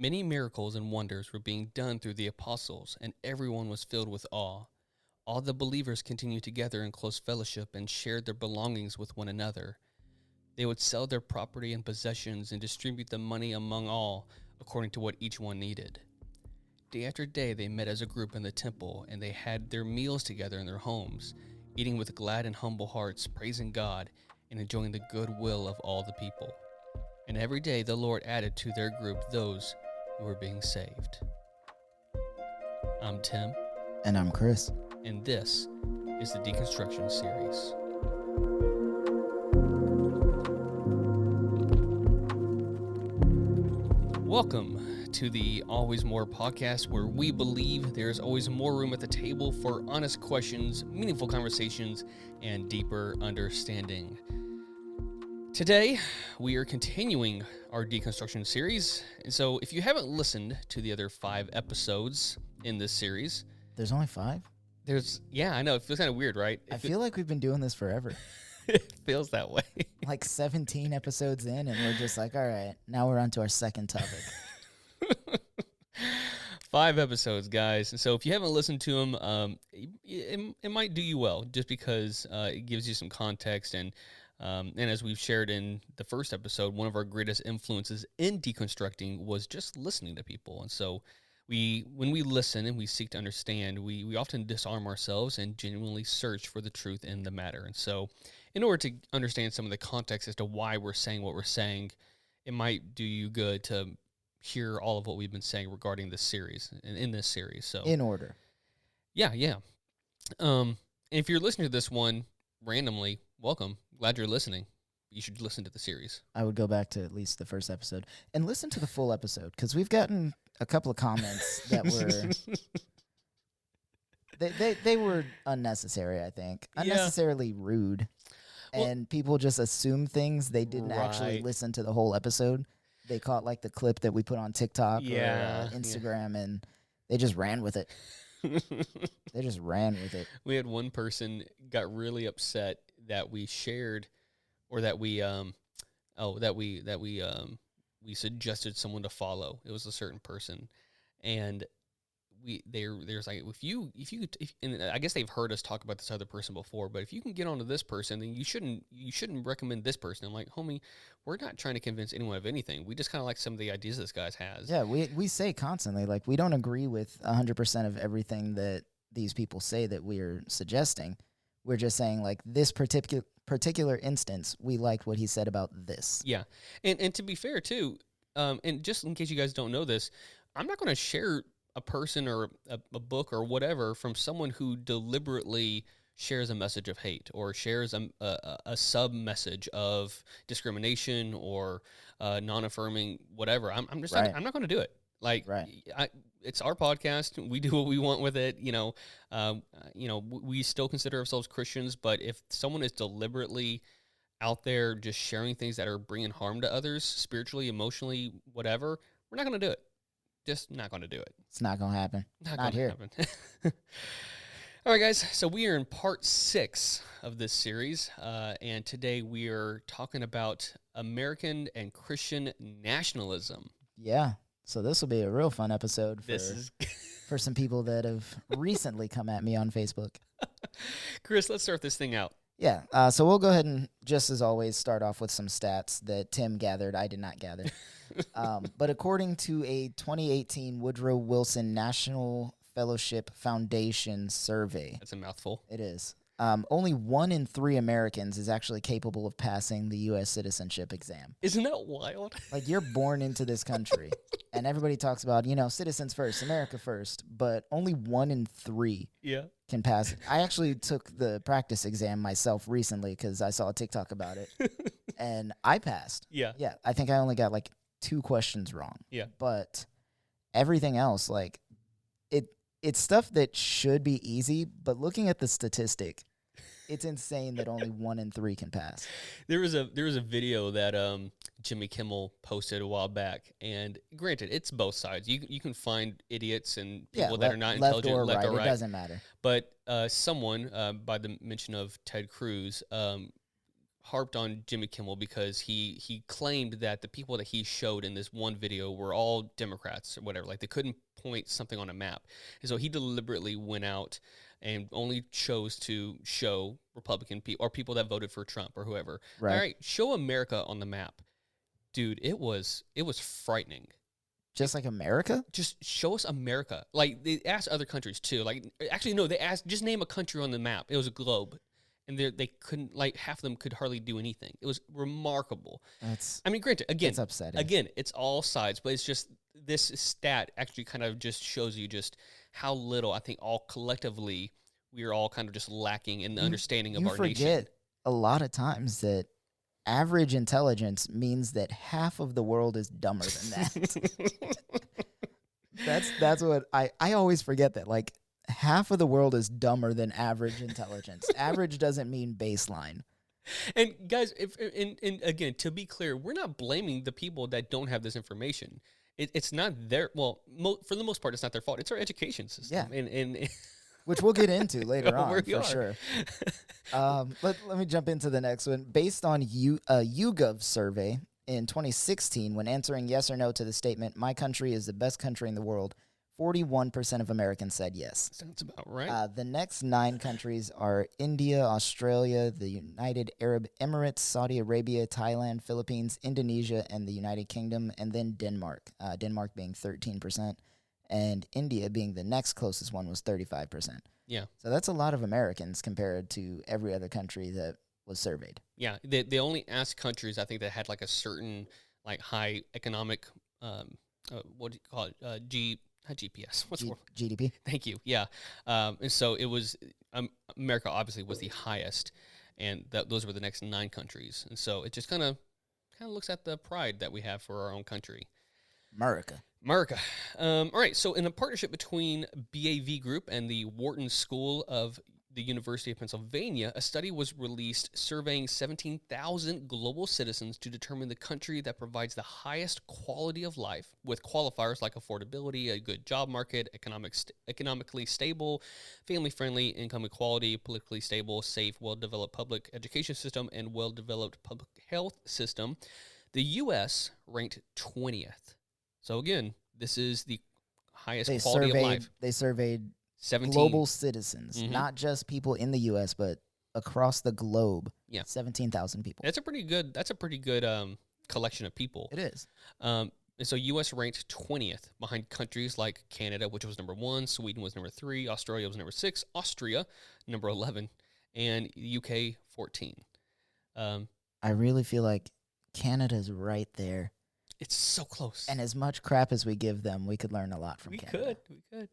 Many miracles and wonders were being done through the apostles, and everyone was filled with awe. All the believers continued together in close fellowship and shared their belongings with one another. They would sell their property and possessions and distribute the money among all, according to what each one needed. Day after day they met as a group in the temple, and they had their meals together in their homes, eating with glad and humble hearts, praising God, and enjoying the goodwill of all the people. And every day the Lord added to their group those who were being saved. I'm Tim, And I'm Chris. and this is the Deconstruction series. Welcome to the Always More podcast, where we believe there's always more room at the table for honest questions, meaningful conversations, and deeper understanding. Today, we are continuing our Deconstruction series. And so if you haven't listened to the other 5 episodes in this series, There's only 5? I know, it feels kind of weird, right? I feel like we've been doing this forever. It feels that way. Like 17 episodes in, and we're just like, all right, now we're on to our second topic. 5 episodes, guys. And so if you haven't listened to them, it might do you well, just because it gives you some context. And as we've shared in the first episode, one of our greatest influences in deconstructing was just listening to people. And so when we listen and we seek to understand, we often disarm ourselves and genuinely search for the truth in the matter. And so in order to understand some of the context as to why we're saying what we're saying, it might do you good to hear all of what we've been saying regarding this series, in this series. So In order. yeah. And if you're listening to this one randomly, welcome. Glad you're listening. You should listen to the series. I would go back to at least the first episode and listen to the full episode, because we've gotten a couple of comments that were they were unnecessary, I think. Yeah. Unnecessarily rude. Well- And people just assume things. They didn't actually Right. listen to the whole episode. They caught like the clip that we put on TikTok Yeah, or Instagram, and they just ran with it. They just ran with it. We had one person got really upset that we shared, or that we we suggested someone to follow. It was a certain person, and there's like, and I guess they've heard us talk about this other person before, but if you can get onto this person, then you shouldn't recommend this person. I'm like, homie, we're not trying to convince anyone of anything. We just kind of like some of the ideas this guy has. Yeah, we say constantly, like, we don't agree with 100% of everything that these people say that we're suggesting. We're just saying, like, this particular instance, we liked what he said about this. Yeah, and to be fair too, and just in case you guys don't know this, I'm not going to share a person or a book or whatever from someone who deliberately shares a message of hate or shares a sub message of discrimination or non-affirming whatever. I'm just Right. I'm not going to do it. Like, Right. it's our podcast. We do what we want with it. We still consider ourselves Christians, but if someone is deliberately out there just sharing things that are bringing harm to others, spiritually, emotionally, whatever, we're not going to do it. Just not going to do it. It's not going to happen. Not Not gonna here. happen. All right, guys. So we are in part 6 of this series, and today we are talking about American and Christian nationalism. Yeah. So this will be a real fun episode This for some people that have recently come at me on Facebook. Chris, let's start this thing out. Yeah. So we'll go ahead and, just as always, start off with some stats that Tim gathered. I did not gather. But according to a 2018 Woodrow Wilson National Fellowship Foundation survey, That's a mouthful. it is, only 1 in 3 Americans is actually capable of passing the U.S. citizenship exam. Isn't that wild? Like, you're born into this country, and everybody talks about, citizens first, America first, but only 1 in 3 Yeah. can pass. I actually took the practice exam myself recently because I saw a TikTok about it, and I passed. Yeah. Yeah, I think I only got like 2 questions wrong. Yeah. But everything else, like, it's stuff that should be easy, but looking at the statistic, it's insane that only 1 in 3 can pass. There was a video that Jimmy Kimmel posted a while back, and granted, it's both sides. You can find idiots and people that are not intelligent, left or right. It doesn't matter. But someone by the mention of Ted Cruz harped on Jimmy Kimmel because he claimed that the people that he showed in this one video were all Democrats or whatever. Like they couldn't point something on a map, and so he deliberately went out and only chose to show Republican people or people that voted for Trump or whoever. Right. All right, show America on the map, dude. It was frightening. Just like America? Just show us America. Like they asked other countries too. Like actually no, they asked just name a country on the map. It was a globe. And they couldn't, like, half of them could hardly do anything. It was remarkable. I mean, granted, again, it's upsetting. Again, it's all sides, but it's just this stat actually kind of just shows you just how little I think all collectively we are all kind of just lacking in the understanding of our nation. You forget a lot of times that average intelligence means that half of the world is dumber than that. That's what I always forget that. Like, half of the world is dumber than average intelligence. Average doesn't mean baseline. And guys, and again, to be clear, we're not blaming the people that don't have this information. It's not their, well, for the most part, it's not their fault. It's our education system. Yeah. And which we'll get into later on, for are. sure. Let me jump into the next one. Based on a YouGov survey in 2016, when answering yes or no to the statement, my country is the best country in the world, 41% of Americans said yes. Sounds about right. The next 9 countries are India, Australia, the United Arab Emirates, Saudi Arabia, Thailand, Philippines, Indonesia, and the United Kingdom, and then Denmark. Denmark being 13%, and India being the next closest one was 35%. Yeah. So that's a lot of Americans compared to every other country that was surveyed. Yeah, they only asked countries, I think, that had like a certain like high economic, what do you call it, not GPS. What's the word? GDP. Thank you. Yeah. And so it was, America obviously was the highest, and those were the next 9 countries. And so it just kind of looks at the pride that we have for our own country. America. All right. So in a partnership between BAV Group and the Wharton School of the University of Pennsylvania, a study was released surveying 17,000 global citizens to determine the country that provides the highest quality of life, with qualifiers like affordability, a good job market, economically stable, family-friendly, income equality, politically stable, safe, well-developed public education system, and well-developed public health system. The U.S. ranked 20th. So again, this is the highest quality of life. They surveyed 17 global citizens, not just people in the U.S., but across the globe. Yeah, 17,000 people. That's a pretty good collection of people. It is. And so U.S. ranked 20th behind countries like Canada, which was number 1, Sweden was number 3, Australia was number 6, Austria number 11, and UK 14. I really feel like Canada's right there. It's so close. And as much crap as we give them, we could learn a lot from Canada. We could.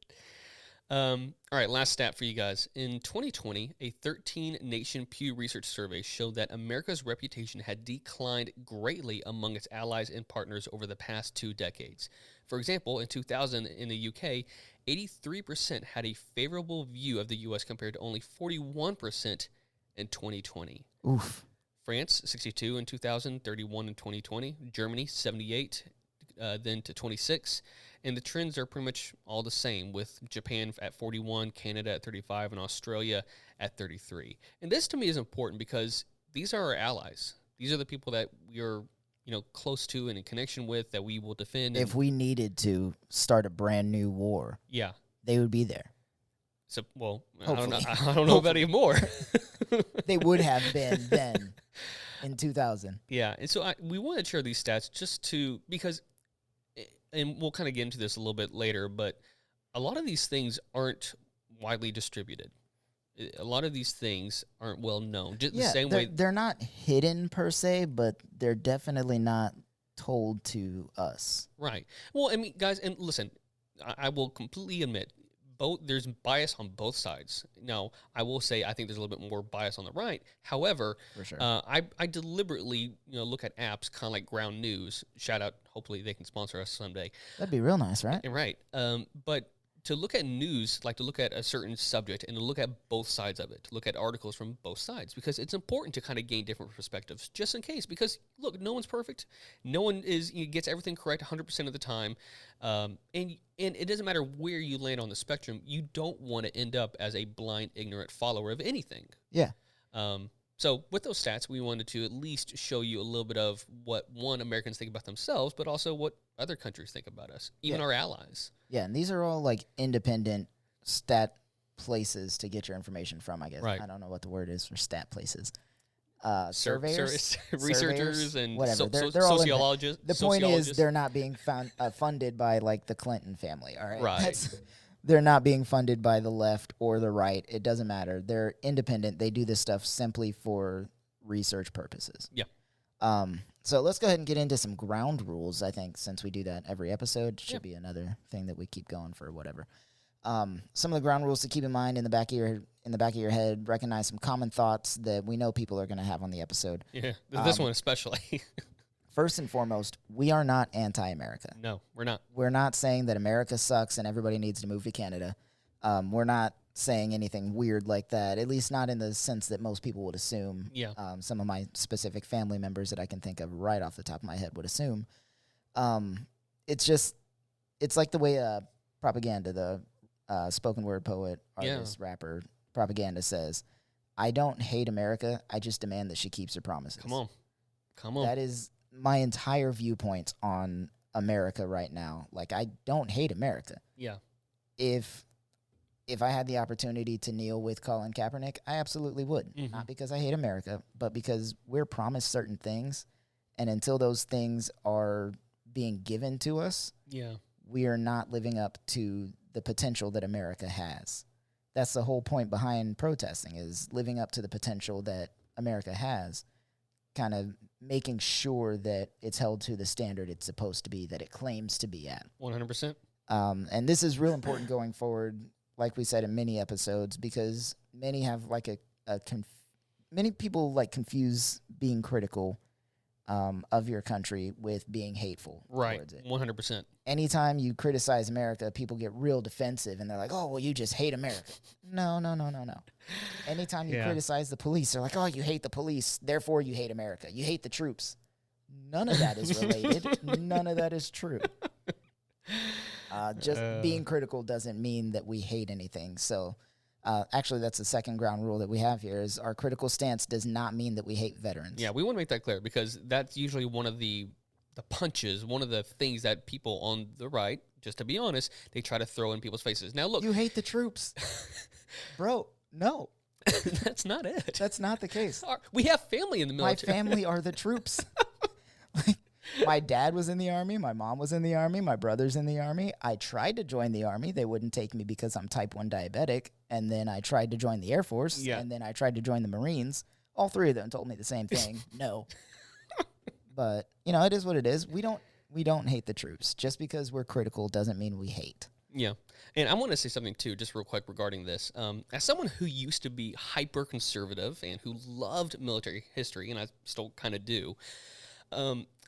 All right, last stat for you guys. In 2020, a 13-nation Pew Research survey showed that America's reputation had declined greatly among its allies and partners over the past 2 decades. For example, in 2000 in the UK, 83% had a favorable view of the U.S. compared to only 41% in 2020. Oof. France, 62 in 2000, 31 in 2020. Germany, 78, then to 26. And the trends are pretty much all the same, with Japan at 41, Canada at 35, and Australia at 33. And this to me is important because these are our allies. These are the people that we are, close to and in connection with, that we will defend. If we needed to start a brand new war, yeah, they would be there. So, well, hopefully. I don't know about anymore. They would have been then in 2000. Yeah, and so we want to share these stats because, and we'll kind of get into this a little bit later, but a lot of these things aren't widely distributed. A lot of these things aren't well known. Just the same way they're not hidden per se, but they're definitely not told to us. Right. Well, I mean, guys, and listen, I will completely admit, there's bias on both sides. Now, I will say I think there's a little bit more bias on the right. However, for sure. I deliberately look at apps kind of like Ground News. Shout out, hopefully they can sponsor us someday. That'd be real nice, right? Right. But to look at news, like to look at a certain subject and to look at both sides of it, to look at articles from both sides, because it's important to kind of gain different perspectives just in case. Because look, no one's perfect. No one gets everything correct 100% of the time. And it doesn't matter where you land on the spectrum. You don't want to end up as a blind, ignorant follower of anything. Yeah. So with those stats, we wanted to at least show you a little bit of what, one, Americans think about themselves, but also what other countries think about us, even Yeah. our allies. Yeah, and these are all like independent stat places to get your information from, I guess. Right. I don't know what the word is for stat places. Researchers and whatever. They're all sociologists. the point is they're not being funded by like the Clinton family. All right, Right. They're not being funded by the left or the right. It doesn't matter. They're independent. They do this stuff simply for research purposes. Yeah. So let's go ahead and get into some ground rules. I think since we do that every episode, should be another thing that we keep going for whatever. Some of the ground rules to keep in mind in the back of your head. Recognize some common thoughts that we know people are going to have on the episode. Yeah, this one especially. First and foremost, we are not anti-America. No, we're not. We're not saying that America sucks and everybody needs to move to Canada. We're not saying anything weird like that, at least not in the sense that most people would assume. Yeah. Some of my specific family members that I can think of right off the top of my head would assume. It's like the way propaganda, the spoken word poet, artist, rapper, propaganda says, I don't hate America. I just demand that she keeps her promises. Come on. That is my entire viewpoint on America right now. Like, I don't hate America. Yeah. If I had the opportunity to kneel with Colin Kaepernick, I absolutely would. Mm-hmm. Not because I hate America, but because we're promised certain things, and until those things are being given to us, we are not living up to the potential that America has. That's the whole point behind protesting, is living up to the potential that America has, kind of making sure that it's held to the standard it's supposed to be, that it claims to be at. 100%. And this is real important going forward, like we said in many episodes, because many have like many people like confuse being critical of your country with being hateful towards it. 100%. Anytime you criticize America, people get real defensive and they're like, oh, well, you just hate America. No. Anytime you criticize the police, they're like, oh, you hate the police, therefore you hate America. You hate the troops. None of that is related. None of that is true. Just being critical doesn't mean that we hate anything. So actually, that's the second ground rule that we have here, is our critical stance does not mean that we hate veterans. Yeah, we want to make that clear, because that's usually one of the punches, one of the things that people on the right, just to be honest, they try to throw in people's faces. Now, look. You hate the troops. Bro, no. That's not it. That's not the case. We have family in the military. My family are the troops. My dad was in the Army. My mom was in the Army. My brother's in the Army. I tried to join the Army. They wouldn't take me because I'm type 1 diabetic. And then I tried to join the Air Force. Yeah. And then I tried to join the Marines. All three of them told me the same thing. No. But, it is what it is. We don't hate the troops. Just because we're critical doesn't mean we hate. Yeah. And I want to say something, too, just real quick regarding this. As someone who used to be hyper-conservative and who loved military history, and I still kind of do,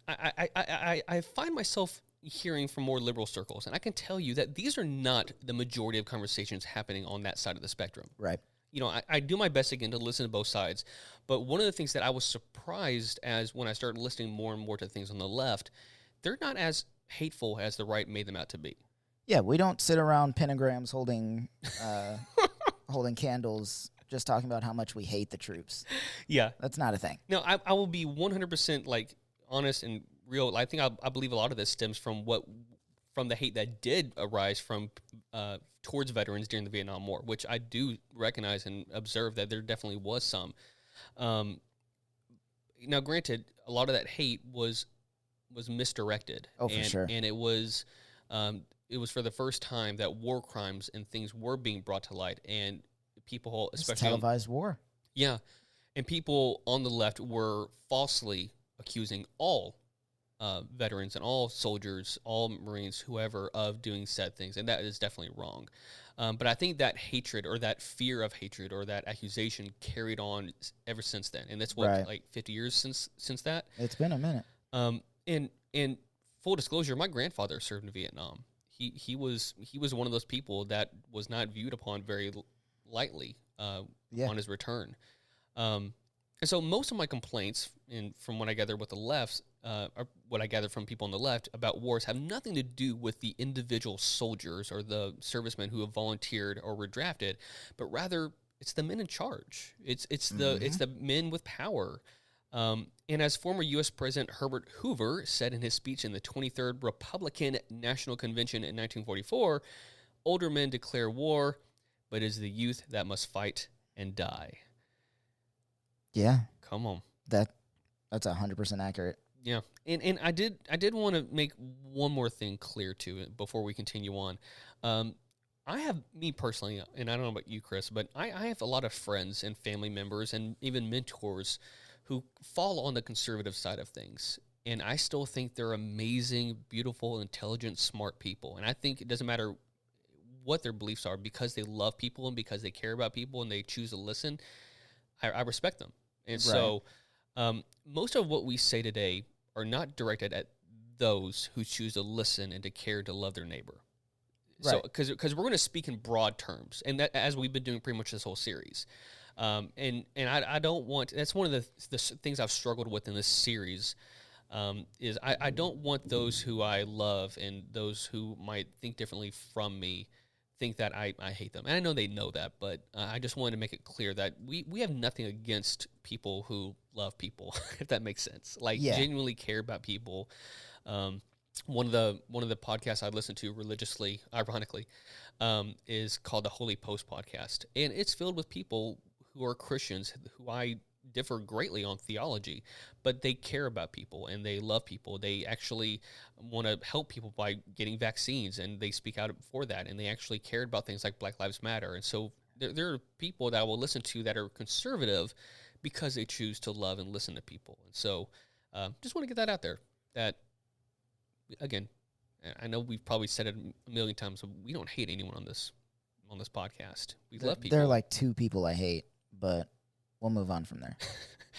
I find myself hearing from more liberal circles, and I can tell you that these are not the majority of conversations happening on that side of the spectrum. Right. I do my best, again, to listen to both sides, but one of the things that I was surprised as when I started listening more and more to things on the left, they're not as hateful as the right made them out to be. Yeah, we don't sit around pentagrams holding candles just talking about how much we hate the troops. Yeah. That's not a thing. No, I will be 100% honest and real. I think I believe a lot of this stems from the hate that did arise from towards veterans during the Vietnam War, which I do recognize and observe that there definitely was some. Now, granted, a lot of that hate was misdirected. Oh, for sure. And it was for the first time that war crimes and things were being brought to light, and people, especially it's televised war. Yeah, and people on the left were falsely accusing all veterans and all soldiers, all Marines, whoever, of doing said things, and that is definitely wrong. But I think that hatred or that fear of hatred or that accusation carried on ever since then, and that's what 50 years since that. It's been a minute. And full disclosure, my grandfather served in Vietnam. He was one of those people that was not viewed upon very lightly on his return. And so most of my complaints, from what I gather with the left, or what I gather from people on the left about wars, have nothing to do with the individual soldiers or the servicemen who have volunteered or were drafted, but rather it's the men in charge. It's the men with power. And as former U.S. President Herbert Hoover said in his speech in the 23rd Republican National Convention in 1944, older men declare war, but it is the youth that must fight and die. Yeah, Come on. that's 100% accurate. Yeah, and I did want to make one more thing clear to it before we continue on. I have, me personally, and I don't know about you, Chris, but I have a lot of friends and family members and even mentors who fall on the conservative side of things. And I still think they're amazing, beautiful, intelligent, smart people. And I think it doesn't matter what their beliefs are, because they love people and because they care about people and they choose to listen, I respect them. And Right. so most of what we say today are not directed at those who choose to listen and to care, to love their neighbor. So, Right. because we're going to speak in broad terms, and that, as we've been doing pretty much this whole series, and I don't want, that's one of the things I've struggled with in this series, is I don't want those who I love and those who might think differently from me think that I hate them. And I know they know that, but I just wanted to make it clear that we have nothing against people who love people, if that makes sense. Like, Yeah. genuinely care about people. One of the podcasts I listen to religiously, ironically, is called the Holy Post podcast, and it's filled with people who are Christians who I differ greatly on theology, but they care about people and they love people. They actually want to help people by getting vaccines, and they speak out for that, and they actually cared about things like Black Lives Matter. And so there are people that I will listen to that are conservative because they choose to love and listen to people. And so just want to get that out there, that, again, I know we've probably said it a million times, but we don't hate anyone on this podcast. We love people. There are like two people I hate, but we'll move on from there.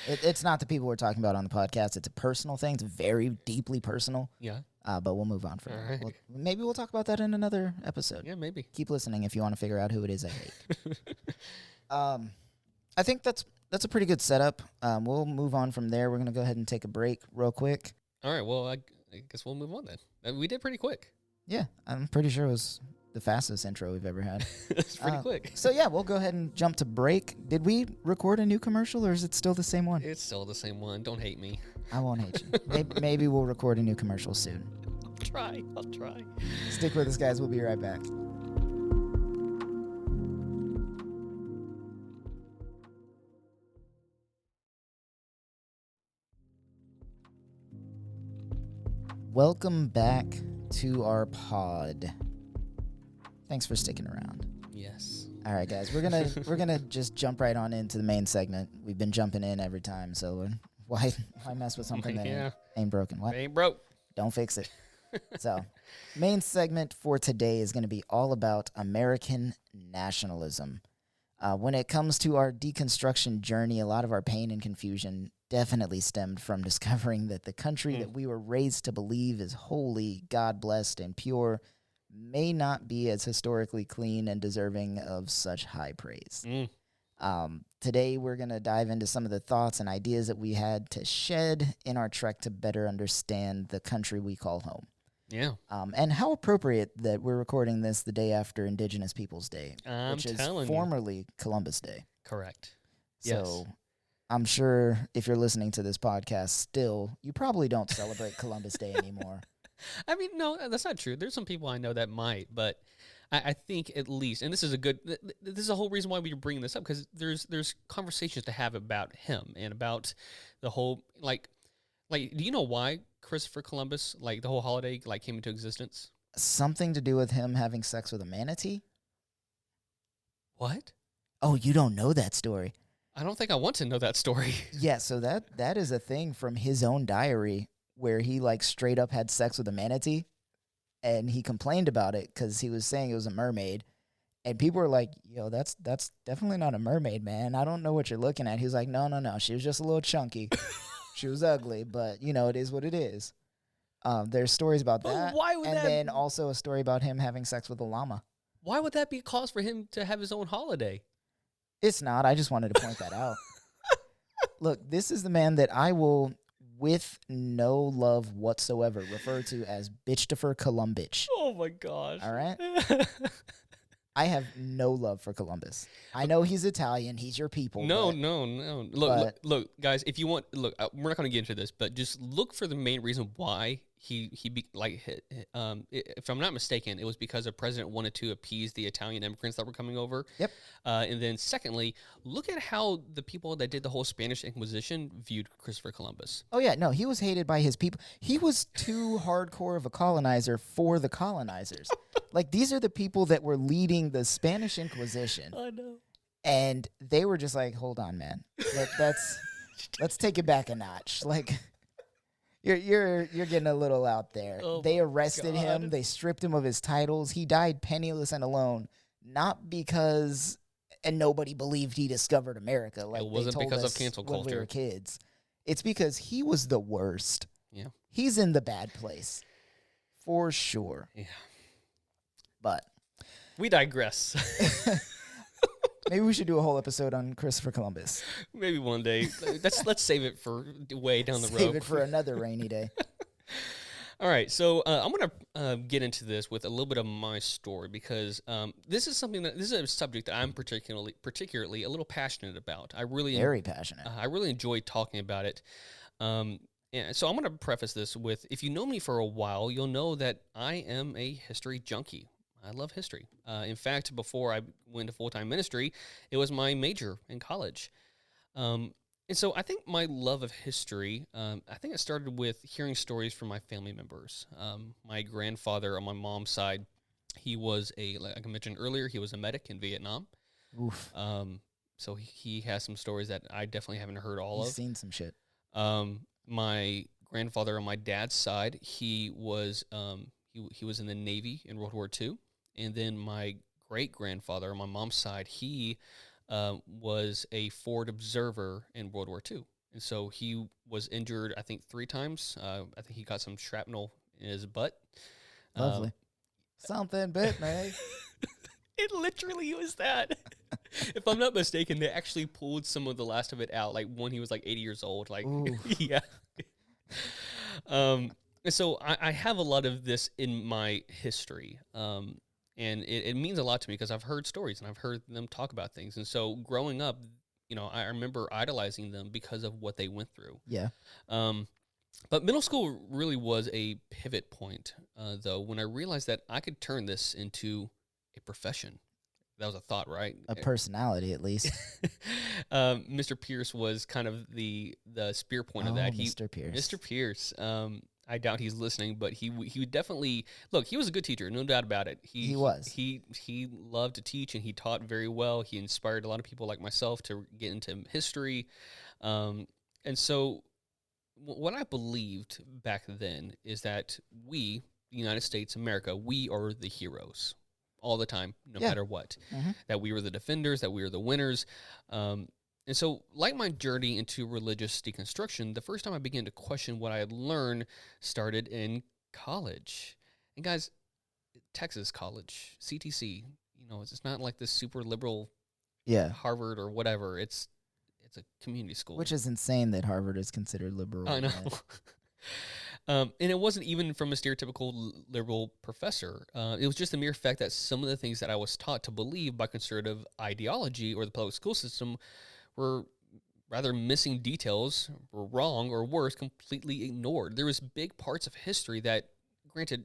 It's not the people we're talking about on the podcast. It's a personal thing. It's very deeply personal. Yeah. But we'll move on from All there. right. Maybe we'll talk about that in another episode. Yeah, maybe. Keep listening if you want to figure out who it is I hate. I think that's a pretty good setup. We'll move on from there. We're going to go ahead and take a break real quick. All right. Well, I guess we'll move on then. We did pretty quick. Yeah, I'm pretty sure it was the fastest intro we've ever had. It's pretty quick. So, yeah, we'll go ahead and jump to break. Did we record a new commercial, or is it still the same one? It's still the same one. Don't hate me. I won't hate you. Maybe we'll record a new commercial soon. I'll try. Stick with us, guys. We'll be right back. Welcome back to our pod. Thanks for sticking around. Yes. All right, guys, we're gonna just jump right on into the main segment. We've been jumping in every time, so why mess with something that Yeah. ain't broken? What? It ain't broke. Don't fix it. So, main segment for today is going to be all about American nationalism. When it comes to our deconstruction journey, a lot of our pain and confusion definitely stemmed from discovering that the country that we were raised to believe is holy, God-blessed, and pure may not be as historically clean and deserving of such high praise. Today, we're going to dive into some of the thoughts and ideas that we had to shed in our trek to better understand the country we call home. Yeah. And how appropriate that we're recording this the day after Indigenous Peoples Day, I'm which is telling you. formerly Columbus Day. Correct. So I'm sure if you're listening to this podcast still, you probably don't celebrate Columbus Day anymore. I mean, no, that's not true. There's some people I know that might, but I think at least, and this is this is the whole reason why we're bringing this up, because there's conversations to have about him and about the whole, like, do you know why Christopher Columbus, like, the whole holiday, like, came into existence? Something to do with him having sex with a manatee? What? Oh, you don't know that story. I don't think I want to know that story. Yeah, so that is a thing from his own diary where he, like, straight up had sex with a manatee, and he complained about it because he was saying it was a mermaid, and people were like, yo, that's definitely not a mermaid, man. I don't know what you're looking at. He was like, no, she was just a little chunky. She was ugly, but, you know, it is what it is. There's stories about But that. why would and that- then also a story about him having sex with a llama. Why would that be a cause for him to have his own holiday? It's not. I just wanted to point that out. Look, this is the man that I will, with no love whatsoever, refer to as Bitchtifer Columbitch. Oh my gosh. All right? I have no love for Columbus. I know he's Italian. He's your people. No, but, no, no. but Look, guys. If you want, look, we're not going to get into this, but just look for the main reason why if I'm not mistaken, it was because the president wanted to appease the Italian immigrants that were coming over. Yep. And then secondly, look at how the people that did the whole Spanish Inquisition viewed Christopher Columbus. Oh yeah, no, he was hated by his people. He was too hardcore of a colonizer for the colonizers. Like these are the people that were leading the Spanish Inquisition. I know. And they were just like, "Hold on, man. Let's take it back a notch." Like you're getting a little out there. Oh they arrested God. him. They stripped him of his titles. He died penniless and alone, not because and nobody believed he discovered America. Like It wasn't they told because of us cancel when we culture. were kids. It's because he was the worst. Yeah. He's in the bad place, for sure. Yeah. But We digress. maybe we should do a whole episode on Christopher Columbus. Maybe one day. Let's save it for way down the road. Save it for another rainy day. All right, so I'm gonna get into this with a little bit of my story because this is a subject that I'm particularly a little passionate about. Very passionate. I really enjoy talking about it. And so I'm gonna preface this with: if you know me for a while, you'll know that I am a history junkie. I love history. In fact, before I went to full-time ministry, it was my major in college. And so I think my love of history, I think it started with hearing stories from my family members. My grandfather on my mom's side, he was like I mentioned earlier, he was a medic in Vietnam. Oof. So he has some stories that I definitely haven't heard all He's of. seen some shit. My grandfather on my dad's side, he was he was in the Navy in World War II. And then my great-grandfather on my mom's side, he was a forward observer in World War II. And so he was injured, I think, 3 times. I think he got some shrapnel in his butt. Lovely. Something bit me. It literally was that. If I'm not mistaken, they actually pulled some of the last of it out, like when he was like 80 years old. Like, yeah. And so I have a lot of this in my history. And it means a lot to me because I've heard stories and I've heard them talk about things. And so growing up, I remember idolizing them because of what they went through. Yeah. But middle school really was a pivot point, though, when I realized that I could turn this into a profession. That was a thought, right? A personality, at least. Mr. Pierce was kind of the spear point of that. Mr. Pierce. Mr. Pierce. I doubt he's listening, but he would definitely look. He was a good teacher, no doubt about it. He was. He loved to teach, and he taught very well. He inspired a lot of people like myself to get into history, and so what I believed back then is that we, the United States, America, we are the heroes all the time, no matter what. Mm-hmm. That we were the defenders, that we were the winners. And so, like my journey into religious deconstruction, the first time I began to question what I had learned started in college. And guys, Texas college, CTC, it's not like this super liberal Harvard or whatever. It's a community school. Which is insane that Harvard is considered liberal. I know. And it wasn't even from a stereotypical liberal professor. It was just the mere fact that some of the things that I was taught to believe by conservative ideology or the public school system were rather missing details, were wrong, or worse, completely ignored. There was big parts of history that, granted,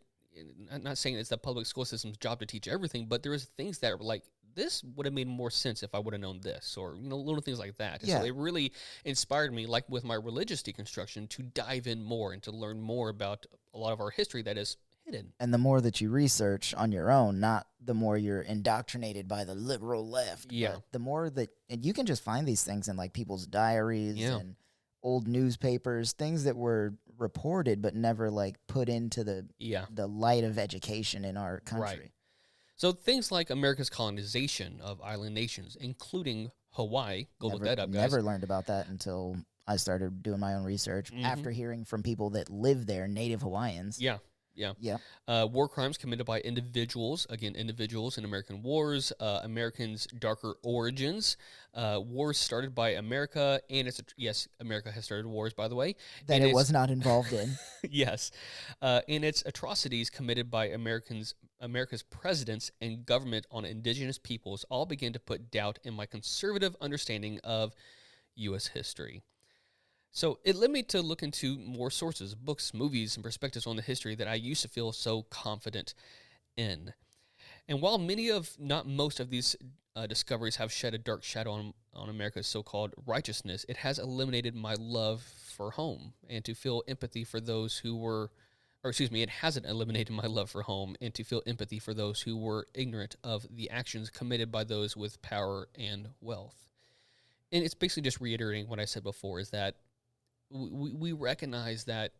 I'm not saying it's the public school system's job to teach everything, but there was things that were like, this would have made more sense if I would have known this, or little things like that. And so it really inspired me, like with my religious deconstruction, to dive in more and to learn more about a lot of our history that is hidden. And the more that you research on your own, not the more you're indoctrinated by the liberal left. Yeah. The more that, and you can just find these things in like people's diaries and old newspapers, things that were reported but never like put into the light of education in our country. Right. So things like America's colonization of island nations, including Hawaii, look that up, guys. Never learned about that until I started doing my own research after hearing from people that live there, native Hawaiians. Yeah. War crimes committed by individuals, again, individuals in American wars, Americans' darker origins, wars started by America, and America has started wars, by the way. That it was not involved in. Yes. And its atrocities committed by America's presidents and government on indigenous peoples all began to put doubt in my conservative understanding of U.S. history. So it led me to look into more sources, books, movies, and perspectives on the history that I used to feel so confident in. And while many of, not most of these discoveries have shed a dark shadow on America's so-called righteousness, it has eliminated my love for home and to feel empathy for those who were, or excuse me, it hasn't eliminated my love for home and to feel empathy for those who were ignorant of the actions committed by those with power and wealth. And it's basically just reiterating what I said before, is that we recognize that.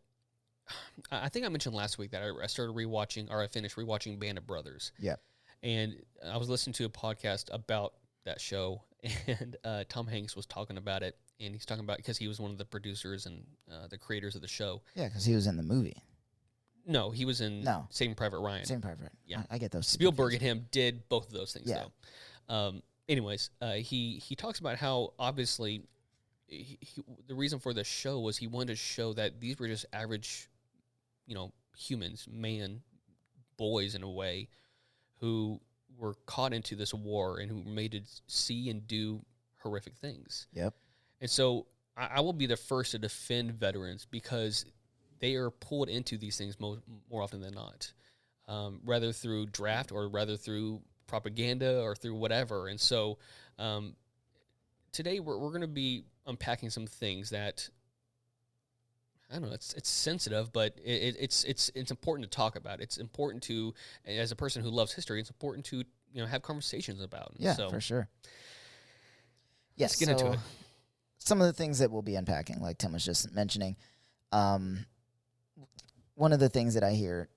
I think I mentioned last week that I started rewatching, or I finished rewatching Band of Brothers. Yeah. And I was listening to a podcast about that show, and Tom Hanks was talking about it, and he's talking about, because he was one of the producers and the creators of the show. Yeah, because he was in the movie. No, he was in Saving Private Ryan. Saving Private Ryan. Yeah, I get those. Spielberg and him did both of those things, Yeah. though. Anyways, he talks about how, obviously, the reason for the show was he wanted to show that these were just average, humans, boys in a way, who were caught into this war and who were made to see and do horrific things. Yep. And so I will be the first to defend veterans, because they are pulled into these things more often than not, rather through draft or rather through propaganda or through whatever. And so today we're going to be unpacking some things that, I don't know, it's sensitive, but it's important to talk about. It's important to, as a person who loves history, it's important to have conversations about. Yeah, so, for sure. Let's get into it. Some of the things that we'll be unpacking, like Tim was just mentioning, one of the things that I hear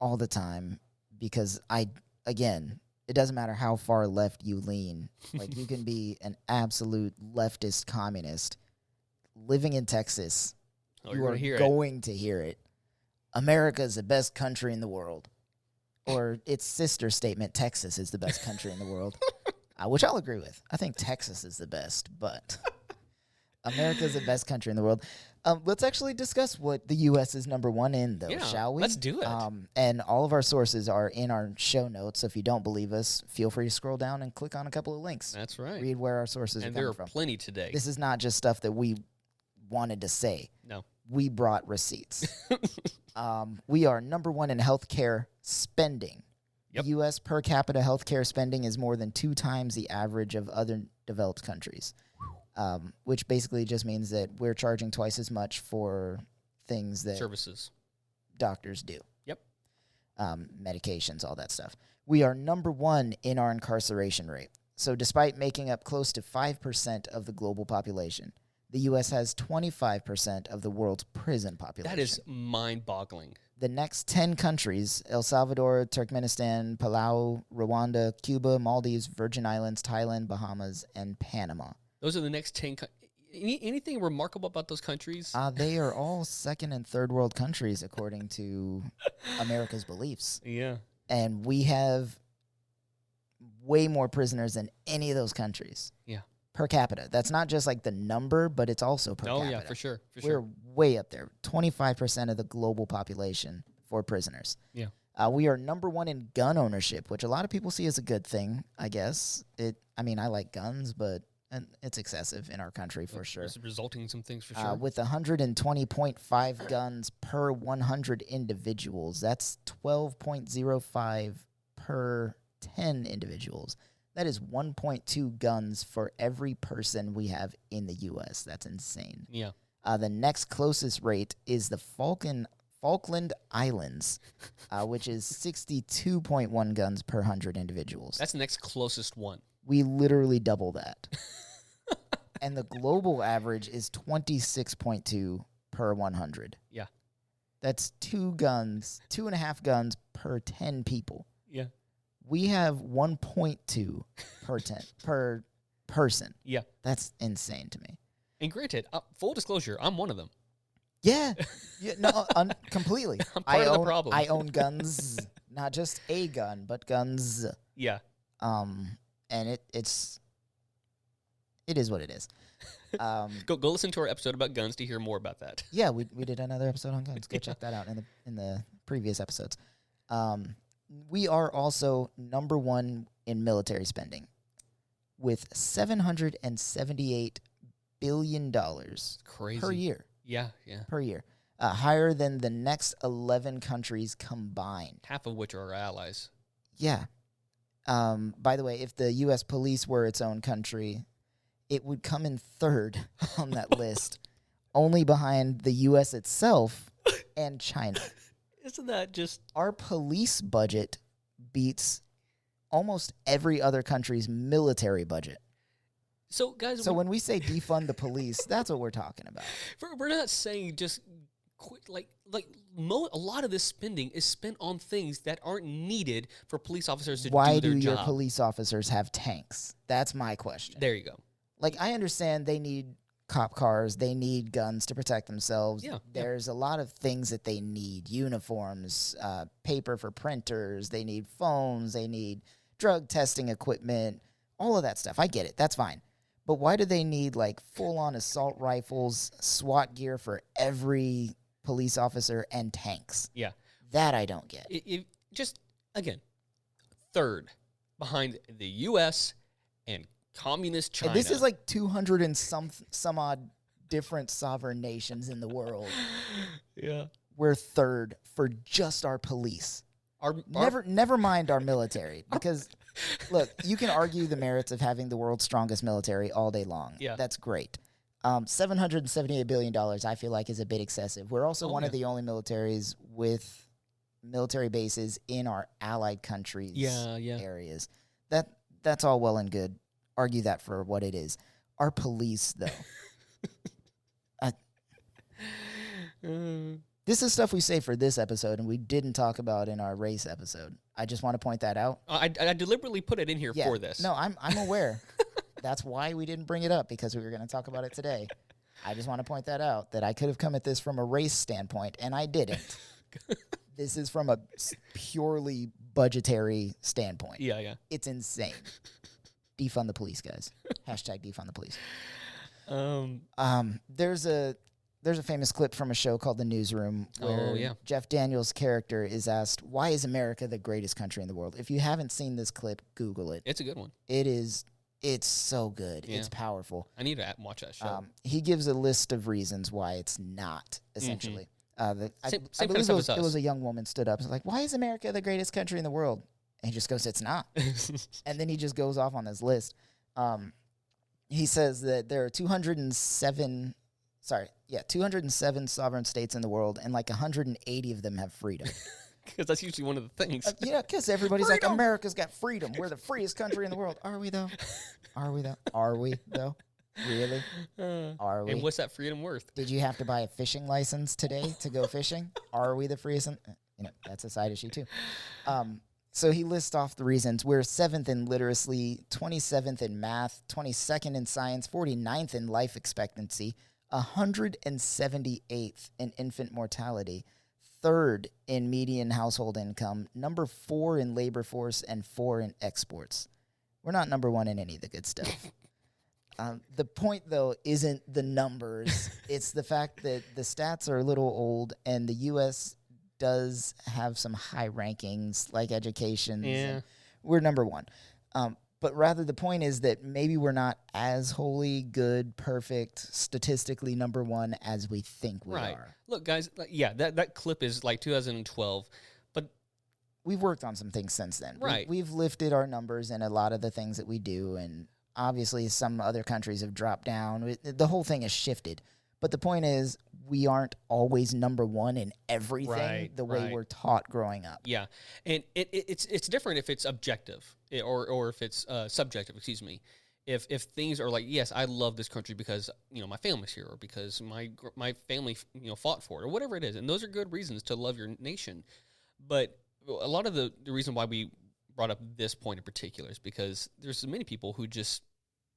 all the time, because it doesn't matter how far left you lean. Like, you can be an absolute leftist communist living in Texas. You are going to hear it. America is the best country in the world. Or its sister statement, Texas is the best country in the world, which I'll agree with. I think Texas is the best, but America is the best country in the world. Let's actually discuss what the U.S. is number one in, though, shall we? Let's do it. And all of our sources are in our show notes, so if you don't believe us, feel free to scroll down and click on a couple of links. That's right. Read where our sources are coming from. And there are plenty today. This is not just stuff that we wanted to say. No. We brought receipts. We are number one in healthcare spending. Yep. U.S. per capita healthcare spending is more than 2 times the average of other developed countries, which basically just means that we're charging twice as much for things that services doctors do. Yep. Medications, all that stuff. We are number one in our incarceration rate. So despite making up close to 5% of the global population, the U.S. has 25% of the world's prison population. That is mind-boggling. The next 10 countries, El Salvador, Turkmenistan, Palau, Rwanda, Cuba, Maldives, Virgin Islands, Thailand, Bahamas, and Panama. Those are the next 10 anything remarkable about those countries? They are all second and third world countries, according to America's beliefs. Yeah. And we have way more prisoners than any of those countries. Yeah. Per capita. That's not just like the number, but it's also per capita. Oh, yeah, for sure. We're way up there. 25% of the global population for prisoners. Yeah. We are number one in gun ownership, which a lot of people see as a good thing, I guess. I like guns, but it's excessive in our country for sure. It's resulting in some things for sure. With 120.5 guns per 100 individuals. That's 12.05 per 10 individuals. That is 1.2 guns for every person we have in the U.S. That's insane. Yeah. The next closest rate is the Falkland Islands, which is 62.1 guns per 100 individuals. That's the next closest one. We literally double that. And the global average is 26.2 per 100. Yeah. That's 2.5 guns per 10 people. Yeah. We have 1.2 per person. Yeah. That's insane to me. And granted, full disclosure, I'm one of them. Yeah. No, completely. I'm part of the problem. I own guns, not just a gun, but guns. Yeah. And it is what it is. Go listen to our episode about guns to hear more about that. Yeah, we did another episode on guns. Go check that out in the previous episodes. we are also number one in military spending with $778 billion Crazy. per year. Yeah. Per year. Higher than the next 11 countries combined. Half of which are our allies. Yeah. By the way, if the U.S. police were its own country, it would come in third on that list, only behind the U.S. itself and China. Isn't that just... Our police budget beats almost every other country's military budget. So, guys... So when we say defund the police, that's what we're talking about. We're not saying just quit. A lot of this spending is spent on things that aren't needed for police officers to Why do their do your job. police officers have tanks? That's my question. There you go. Like, I understand they need cop cars, they need guns to protect themselves. Yeah. There's a lot of things that they need. Uniforms, paper for printers, they need phones, they need drug testing equipment, all of that stuff. I get it. That's fine. But why do they need, like, full-on assault rifles, SWAT gear for every police officer, and tanks? Yeah. That I don't get. Just, again, third behind the U.S. and communist China. And this is like 200 and some odd different sovereign nations in the world. Yeah. We're third for just our police. Never mind our military, because look, you can argue the merits of having the world's strongest military all day long. Yeah. That's great. $778 billion, I feel like, is a bit excessive. We're also one of the only militaries with military bases in our allied countries areas. That's all well and good. Argue that for what it is. Our police, though. This is stuff we say for this episode, and we didn't talk about in our race episode. I just want to point that out. I deliberately put it in here for this. No, I'm aware. That's why we didn't bring it up, because we were going to talk about it today. I just want to point that out, that I could have come at this from a race standpoint, and I didn't. This is from a purely budgetary standpoint. Yeah. It's insane. Defund the police, guys. Hashtag defund the police. There's a famous clip from a show called The Newsroom where Jeff Daniels' character is asked, why is America the greatest country in the world? If you haven't seen this clip, Google it. It's a good one. It's so good. Yeah. It's powerful. I need to watch that show. He gives a list of reasons why it's not, essentially. I believe it was a young woman stood up and was like, why is America the greatest country in the world? And he just goes, it's not. And then he just goes off on this list. He says that there are 207 sovereign states in the world, and like 180 of them have freedom. Because that's usually one of the things. Because everybody's like, America's got freedom. We're the freest country in the world. Are we, though? Are we, though? Really? Are we? And what's that freedom worth? Did you have to buy a fishing license today to go fishing? Are we the freest? That's a side issue, too. So he lists off the reasons. We're 7th in literacy, 27th in math, 22nd in science, 49th in life expectancy, 178th in infant mortality, 3rd in median household income, number 4 in labor force, and 4 in exports. We're not number 1 in any of the good stuff. The point, though, isn't the numbers. It's the fact that the stats are a little old, and the U.S. does have some high rankings, like education. Yeah. We're number 1. But rather, the point is that maybe we're not as wholly good, perfect, statistically number 1 as we think we are. Look, guys, that clip is like 2012, but we've worked on some things since then. Right. We've lifted our numbers in a lot of the things that we do, and obviously some other countries have dropped down. The whole thing has shifted. But the point is, we aren't always number 1 in everything the way we're taught growing up. Yeah, and it's different if it's objective or if it's subjective. Excuse me. If things are like, yes, I love this country because my family's here, or because my family fought for it, or whatever it is, and those are good reasons to love your nation. But a lot of the reason why we brought up this point in particular is because there's many people who just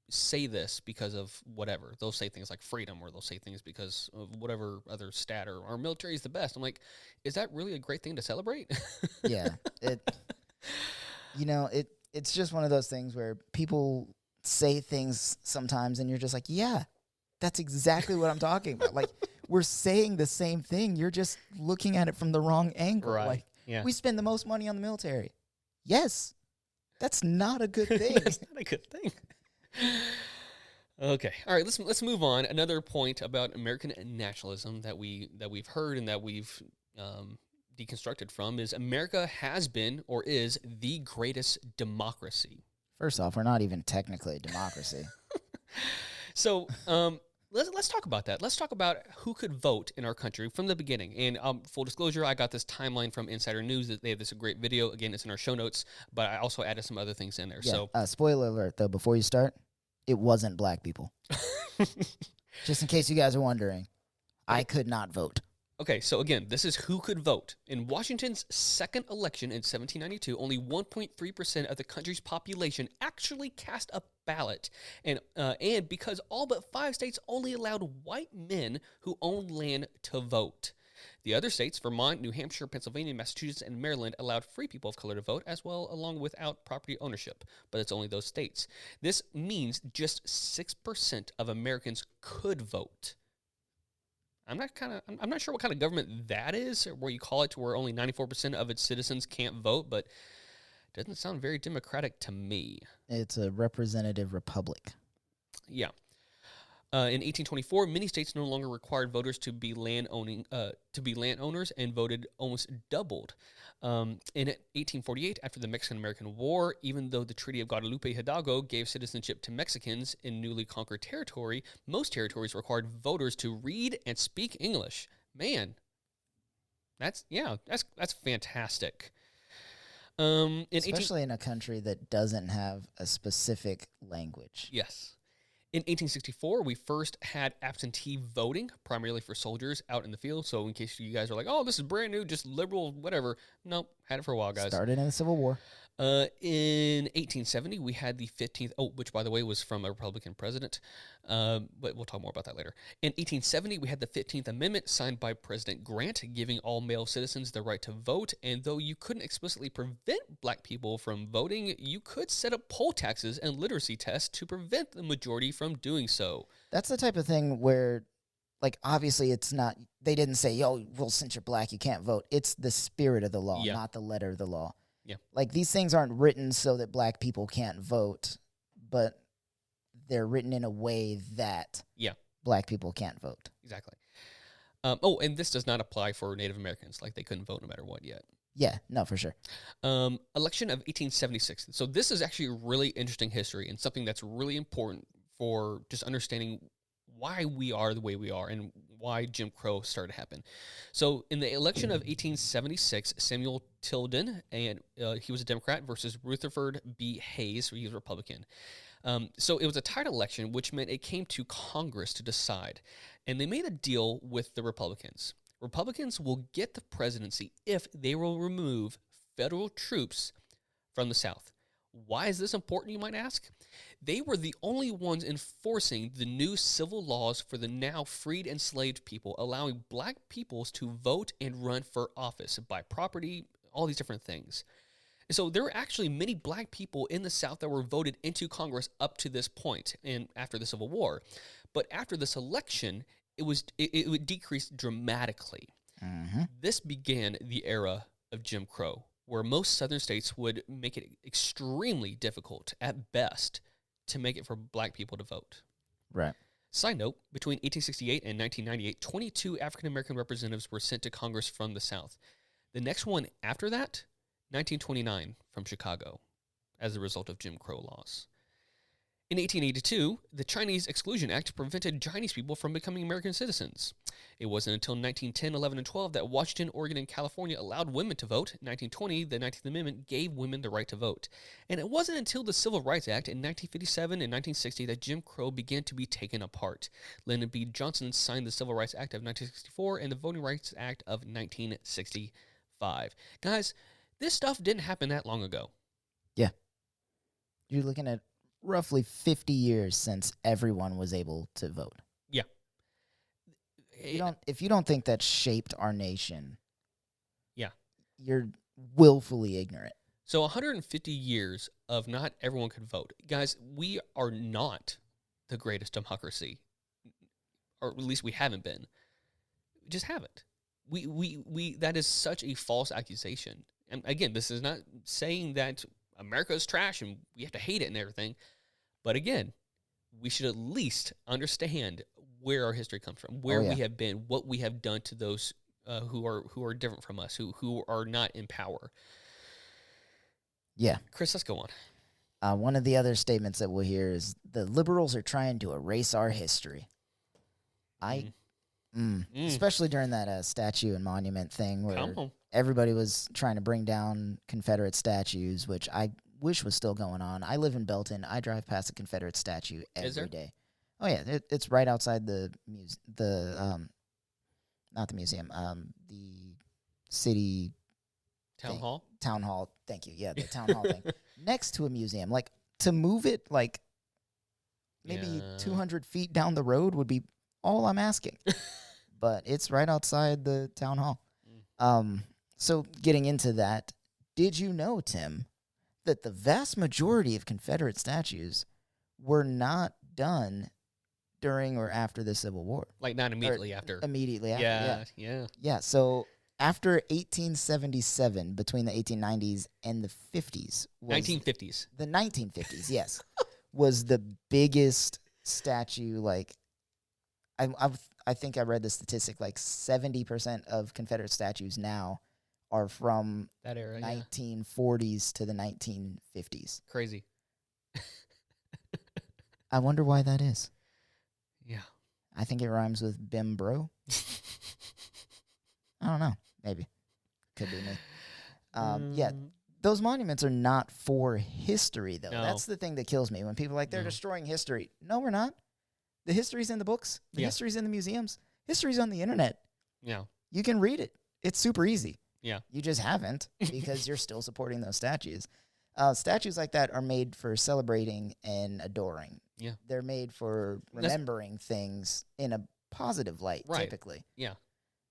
say this because of whatever. They'll say things like freedom, or they'll say things because of whatever other stat, or our military is the best. I'm like, is that really a great thing to celebrate? Yeah. It's just one of those things where people say things sometimes and you're just like, yeah, that's exactly what I'm talking about. Like, we're saying the same thing. You're just looking at it from the wrong angle. Right. Like, Yeah. We spend the most money on the military. Yes, that's not a good thing. That's not a good thing. Okay. All right. Let's move on. Another point about American nationalism that we've heard and that we've deconstructed from is America has been or is the greatest democracy. First off, we're not even technically a democracy. So let's talk about that. Let's talk about who could vote in our country from the beginning. And full disclosure, I got this timeline from Insider News. That they have this great video. Again, it's in our show notes, but I also added some other things in there. Yeah. So Spoiler alert, though, before you start, it wasn't black people. Just in case you guys are wondering, I could not vote. Okay, so again, this is who could vote. In Washington's second election in 1792, only 1.3% of the country's population actually cast a ballot. And because all but 5 states only allowed white men who owned land to vote. The other states, Vermont, New Hampshire, Pennsylvania, Massachusetts, and Maryland, allowed free people of color to vote as well, along without property ownership. But it's only those states. This means just 6% of Americans could vote. I'm not sure what kind of government that is, or where you call it to where only 94% of its citizens can't vote, but it doesn't sound very democratic to me. It's a representative republic. Yeah. In 1824, many states no longer required voters to be landowners, and voted almost doubled. In 1848, after the Mexican-American War, even though the Treaty of Guadalupe Hidalgo gave citizenship to Mexicans in newly conquered territory, most territories required voters to read and speak English. Man, that's fantastic. Especially in a country that doesn't have a specific language. Yes. In 1864, we first had absentee voting, primarily for soldiers out in the field. So in case you guys are like, oh, this is brand new, just liberal, whatever. Nope, had it for a while, guys. Started in the Civil War. In 1870, we had the 15th, which, by the way, was from a Republican president. But we'll talk more about that later. In 1870, we had the 15th Amendment signed by President Grant, giving all male citizens the right to vote. And though you couldn't explicitly prevent black people from voting, you could set up poll taxes and literacy tests to prevent the majority from doing so. That's the type of thing where, like, obviously it's not, they didn't say, yo, well, since you're black, you can't vote. It's the spirit of the law, not the letter of the law. Yeah. Like, these things aren't written so that black people can't vote, but they're written in a way that black people can't vote. Exactly. And this does not apply for Native Americans. Like, they couldn't vote no matter what yet. Yeah, no, for sure. Election of 1876. So this is actually a really interesting history and something that's really important for just understanding why we are the way we are and why Jim Crow started to happen. So in the election of 1876, Samuel Tilden, and he was a Democrat, versus Rutherford B. Hayes, he was a Republican. So it was a tight election, which meant it came to Congress to decide. And they made a deal with the Republicans. Republicans will get the presidency if they will remove federal troops from the South. Why is this important, you might ask? They were the only ones enforcing the new civil laws for the now freed enslaved people, allowing black peoples to vote and run for office, buy property, all these different things. And so there were actually many black people in the South that were voted into Congress up to this point and after the Civil War. But after this election, it would decrease dramatically. Mm-hmm. This began the era of Jim Crow, where most southern states would make it extremely difficult, at best, to make it for black people to vote. Right. Side note, between 1868 and 1998, 22 African-American representatives were sent to Congress from the South. The next one after that, 1929, from Chicago, as a result of Jim Crow laws. In 1882, the Chinese Exclusion Act prevented Chinese people from becoming American citizens. It wasn't until 1910, 11, and 12 that Washington, Oregon, and California allowed women to vote. In 1920, the 19th Amendment gave women the right to vote. And it wasn't until the Civil Rights Act in 1957 and 1960 that Jim Crow began to be taken apart. Lyndon B. Johnson signed the Civil Rights Act of 1964 and the Voting Rights Act of 1965. Guys, this stuff didn't happen that long ago. Yeah. You're looking at roughly 50 years since everyone was able to vote. Yeah. If you don't think that shaped our nation, yeah, you're willfully ignorant. So 150 years of not everyone could vote. Guys, we are not the greatest democracy, or at least we haven't been. We just haven't. we that is such a false accusation. And again, this is not saying that America is trash and we have to hate it and everything. But again, we should at least understand where our history comes from, where we have been, what we have done to those who are different from us, who are not in power. Yeah. Chris, let's go on. One of the other statements that we'll hear is the liberals are trying to erase our history. Especially during that statue and monument thing where everybody was trying to bring down Confederate statues, which I wish was still going on. I live in Belton. I drive past a Confederate statue every day. Oh yeah, it's right outside the not the museum, the city town hall. Town hall. Thank you. Yeah, the town hall thing next to a museum. Like to move it, like maybe 200 feet down the road would be all I'm asking. But it's right outside the town hall. So getting into that, did you know, Tim, that the vast majority of Confederate statues were not done during or after the Civil War? Like not immediately after. Immediately after, yeah. Yeah, so after 1877, between the 1890s and the 50s. 1950s. The 1950s, yes, was the biggest statue, like, I think I read the statistic, like 70% of Confederate statues now are from that era, 1940s to the 1950s. Crazy. I wonder why that is. Yeah. I think it rhymes with Bim Bro. I don't know. Maybe. Could be me. Yeah, those monuments are not for history, though. No. That's the thing that kills me. When people are like, they're destroying history. No, we're not. The history's in the books. The history's in the museums. History's on the internet. Yeah. You can read it. It's super easy. Yeah. You just haven't because you're still supporting those statues. Statues like that are made for celebrating and adoring. Yeah. They're made for remembering things in a positive light, typically. Yeah.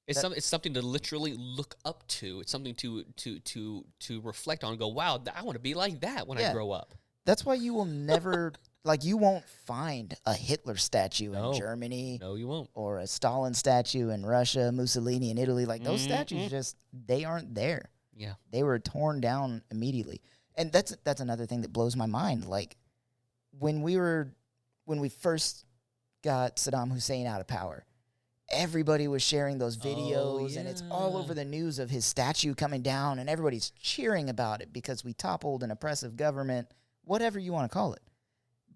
It's something to literally look up to. It's something to reflect on and go, wow, I want to be like that when I grow up. That's why you will never... Like, you won't find a Hitler statue in Germany. No, you won't. Or a Stalin statue in Russia, Mussolini in Italy. Like, those statues they aren't there. Yeah. They were torn down immediately. And that's another thing that blows my mind. Like, when we first got Saddam Hussein out of power, everybody was sharing those videos, and it's all over the news of his statue coming down, and everybody's cheering about it because we toppled an oppressive government, whatever you want to call it.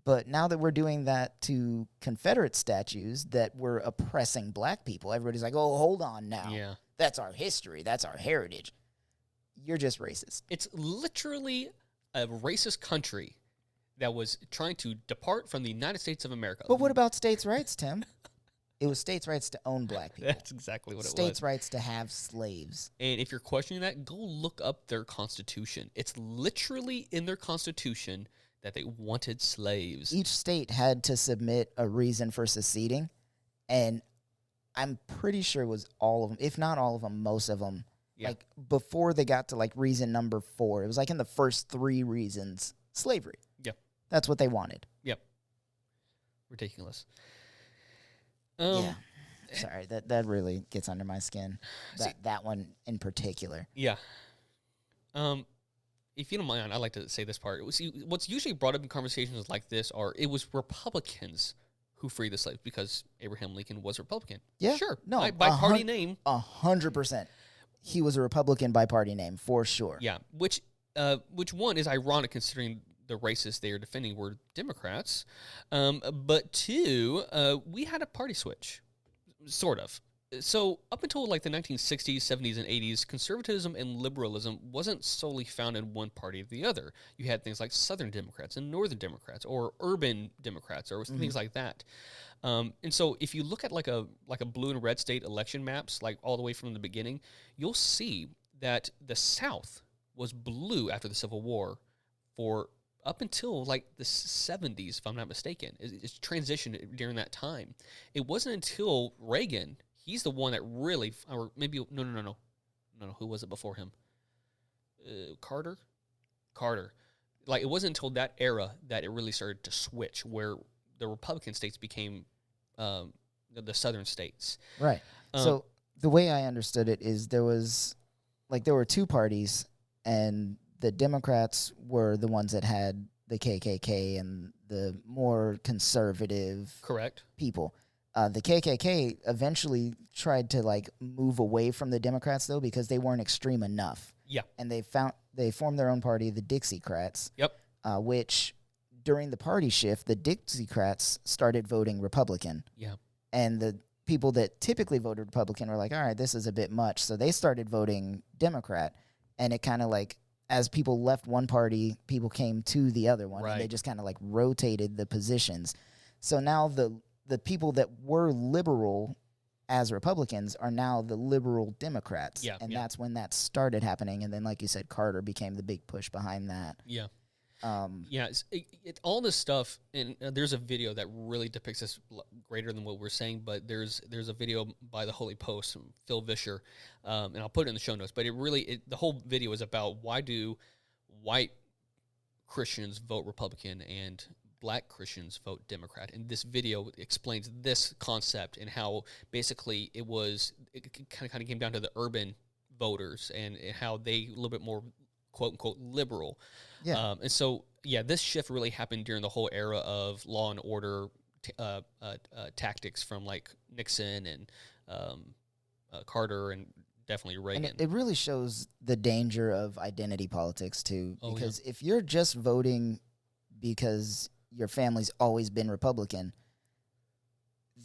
But now that we're doing that to Confederate statues that were oppressing black people, everybody's like, oh, hold on now. Yeah. That's our history. That's our heritage. You're just racist. It's literally a racist country that was trying to depart from the United States of America. But what about states' rights, Tim? It was states' rights to own black people. That's exactly what it was. States' rights to have slaves. And if you're questioning that, go look up their constitution. It's literally in their constitution that they wanted slaves. Each state had to submit a reason for seceding, and I'm pretty sure it was all of them, if not all of them, most of them. Yeah. Like, before they got to, like, reason number 4, it was, like, in the first 3 reasons, slavery. Yeah. That's what they wanted. Yep. Ridiculous. Yeah. Sorry, that really gets under my skin. That one in particular. Yeah. If you don't mind, I'd like to say this part. What's usually brought up in conversations like this it was Republicans who freed the slaves because Abraham Lincoln was a Republican. Yeah. Sure. No. By party name. 100%. He was a Republican by party name, for sure. Yeah. Which one is ironic considering the racists they are defending were Democrats. But 2, we had a party switch, sort of. So up until like the 1960s, 70s, and 80s, conservatism and liberalism wasn't solely found in one party or the other. You had things like Southern Democrats and Northern Democrats, or urban Democrats, or things like that. And so if you look at like a blue and red state election maps, like all the way from the beginning, you'll see that the South was blue after the Civil War for up until like the 70s, if I'm not mistaken. It's transitioned during that time. It wasn't until Reagan. He's the one that really, or maybe, no. Who was it before him? Carter? Like, it wasn't until that era that it really started to switch, where the Republican states became the Southern states. Right. So the way I understood it is there were two parties, and the Democrats were the ones that had the KKK and the more conservative Correct. people. The KKK eventually tried to like move away from the Democrats though because they weren't extreme enough. Yeah. And they formed their own party, the Dixiecrats. Yep. Which during the party shift, the Dixiecrats started voting Republican. Yeah. And the people that typically voted Republican were like, all right, this is a bit much. So they started voting Democrat. And it kind of like, as people left one party, people came to the other one. Right. And they just kind of like rotated the positions. So now the people that were liberal as Republicans are now the liberal Democrats. Yeah, and yeah. that's when that started happening. And then, like you said, Carter became the big push behind that. Yeah. Yeah, all this stuff, and there's a video that really depicts this greater than what we're saying, but there's a video by the Holy Post, Phil Vischer, and I'll put it in the show notes, but the whole video is about why do white Christians vote Republican and black Christians vote Democrat, and this video explains this concept and how basically it kind of came down to the urban voters and how they a little bit more quote unquote liberal. Yeah. And so, yeah, this shift really happened during the whole era of law and order tactics from like Nixon and Carter and definitely Reagan. And it really shows the danger of identity politics too, because if you're just voting because your family's always been Republican,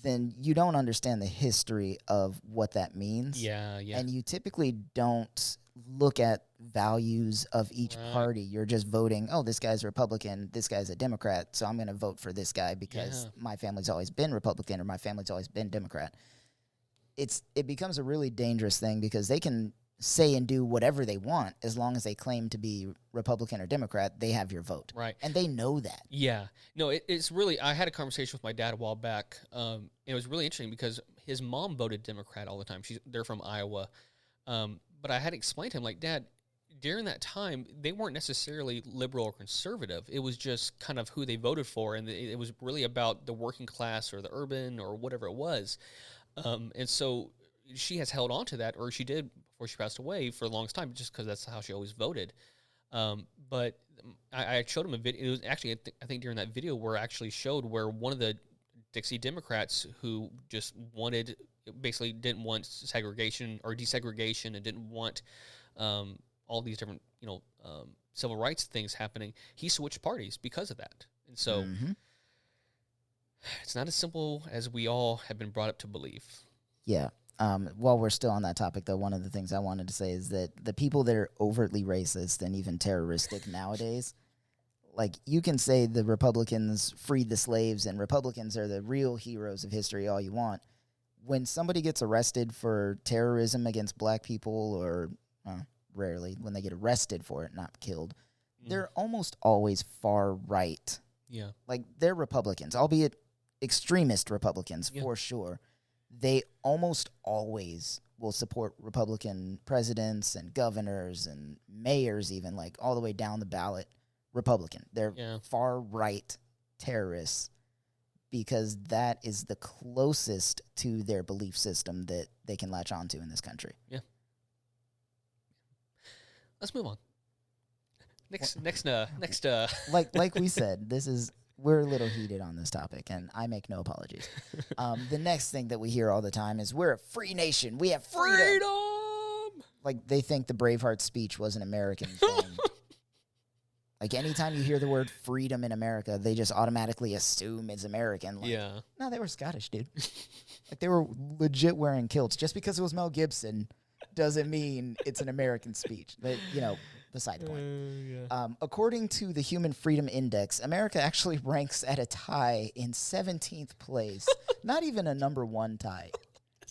then you don't understand the history of what that means. Yeah, yeah. And you typically don't look at values of each party. You're just voting, oh, this guy's a Republican, this guy's a Democrat, so I'm going to vote for this guy because my family's always been Republican or my family's always been Democrat. It becomes a really dangerous thing because they can say and do whatever they want as long as they claim to be Republican or Democrat, they have your vote. Right. And they know that. Yeah. No, it's really, I had a conversation with my dad a while back. It was really interesting because his mom voted Democrat all the time. They're from Iowa. But I had to explain to him, like, Dad, during that time, they weren't necessarily liberal or conservative. It was just kind of who they voted for, and it was really about the working class or the urban or whatever it was. And so she has held on to that, or she did before she passed away for the longest time, just because that's how she always voted. But I showed him a video. It was actually, I think during that video where I actually showed where one of the Dixie Democrats who just basically didn't want segregation or desegregation and didn't want all these different, civil rights things happening, he switched parties because of that. And so it's not as simple as we all have been brought up to believe. Yeah. While we're still on that topic, though, one of the things I wanted to say is that the people that are overtly racist and even terroristic nowadays, like, you can say the Republicans freed the slaves and Republicans are the real heroes of history all you want. When somebody gets arrested for terrorism against black people, or rarely, when they get arrested for it, not killed, they're almost always far right. Yeah. Like, they're Republicans, albeit extremist Republicans for sure. They almost always will support Republican presidents and governors and mayors, even, like, all the way down the ballot, Republican. They're far right terrorists because that is the closest to their belief system that they can latch onto in this country. Yeah. Let's move on. Next. Like we said, we're a little heated on this topic, and I make no apologies. The next thing that we hear all the time is we're a free nation. We have freedom. Like, they think the Braveheart speech was an American thing. Like, anytime you hear the word freedom in America, they just automatically assume it's American. Like, no, they were Scottish, dude. Like, they were legit wearing kilts. Just because it was Mel Gibson doesn't mean it's an American speech. But, beside the point. According to the Human Freedom Index, America actually ranks at a tie in 17th place. Not even a number one tie.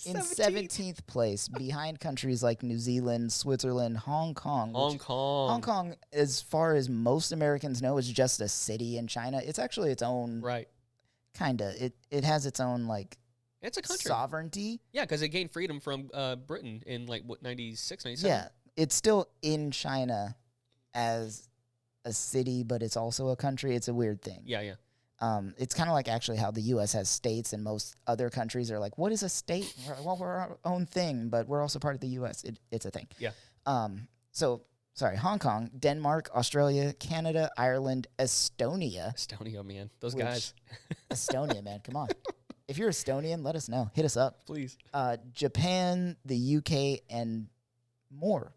In 17th place, behind countries like New Zealand, Switzerland, Hong Kong. Hong Kong, as far as most Americans know, is just a city in China. It's actually its own, kind of. It has its own, like, it's a country sovereignty. Yeah, because it gained freedom from Britain in, like, 96, 97? Yeah, it's still in China as a city, but it's also a country. It's a weird thing. Yeah. It's kind of like actually how the U.S. has states, and most other countries are like, "What is a state?" Well, we're our own thing, but we're also part of the U.S. It's a thing. Yeah. So sorry, Hong Kong, Denmark, Australia, Canada, Ireland, Estonia. Estonia, man. Those Which- guys. Estonia, man, come on. If you're Estonian, let us know. Hit us up. Please. Japan, the UK, and more.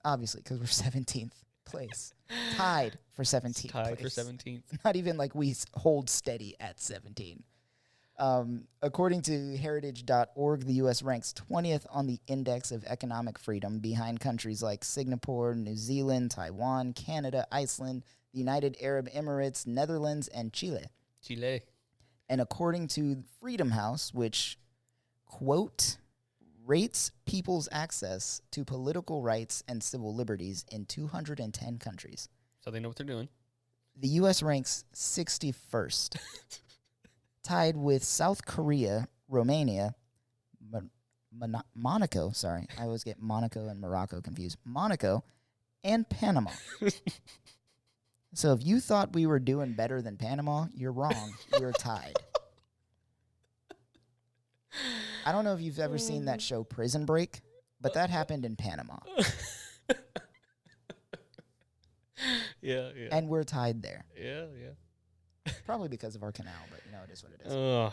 Obviously, because we're 17th place. Tied for 17th Tied place. for 17th. Not even like we hold steady at 17. According to heritage.org, the U.S. ranks 20th on the Index of Economic Freedom behind countries like Singapore, New Zealand, Taiwan, Canada, Iceland, the United Arab Emirates, Netherlands, and Chile. Chile. And according to Freedom House, which, quote, rates people's access to political rights and civil liberties in 210 countries, So they know what they're doing. the U.S. ranks 61st, tied with South Korea, Romania, Monaco, sorry, I always get Monaco and Morocco confused, Monaco, and Panama. So if you thought we were doing better than Panama, you're wrong. You're tied. I don't know if you've ever seen that show Prison Break, but that happened in Panama. Yeah. And we're tied there. Yeah. Probably because of our canal, but it is what it is.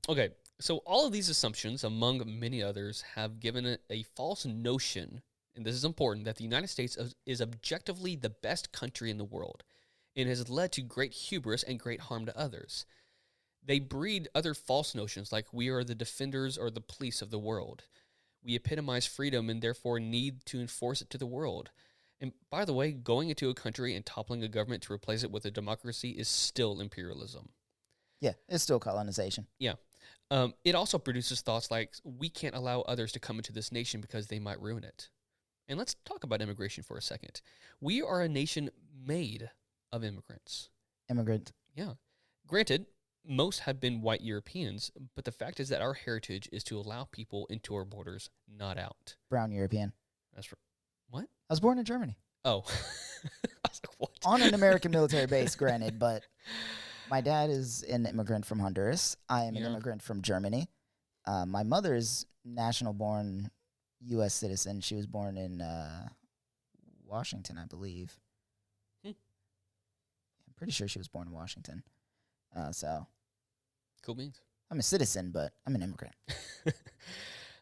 Okay, so all of these assumptions, among many others, have given a false notion, and this is important, that the United States is objectively the best country in the world, and has led to great hubris and great harm to others. They breed other false notions, like we are the defenders or the police of the world. We epitomize freedom and therefore need to enforce it to the world. And by the way, going into a country and toppling a government to replace it with a democracy is still imperialism. Yeah, it's still colonization. Yeah. It also produces thoughts like, we can't allow others to come into this nation because they might ruin it. And let's talk about immigration for a second. We are a nation made of immigrants. Immigrant. Yeah. Granted, most have been white Europeans, but the fact is that our heritage is to allow people into our borders, not out. Brown European. That's what? I was born in Germany. Oh. I was like, what? On an American military base, granted, but my dad is an immigrant from Honduras. I am an immigrant from Germany. My mother is national-born U.S. citizen. She was born in Washington, I believe. I'm pretty sure she was born in Washington. So Cool beans. I'm a citizen, but I'm an immigrant.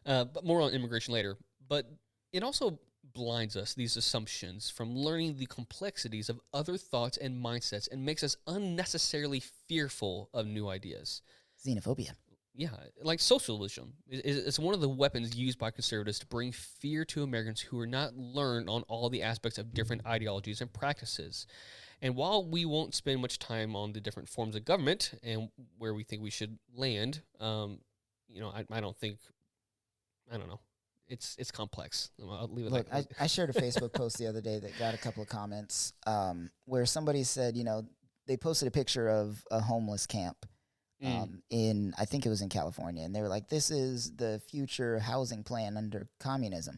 But more on immigration later. But it also blinds us, these assumptions, from learning the complexities of other thoughts and mindsets, and makes us unnecessarily fearful of new ideas. Xenophobia. Yeah, like socialism is one of the weapons used by conservatives to bring fear to Americans who are not learned on all the aspects of different ideologies and practices. And while we won't spend much time on the different forms of government and where we think we should land, I don't know. It's complex. I'll leave it Look, like I shared a Facebook post the other day that got a couple of comments where somebody said, they posted a picture of a homeless camp in, I think it was in California. And they were like, this is the future housing plan under communism.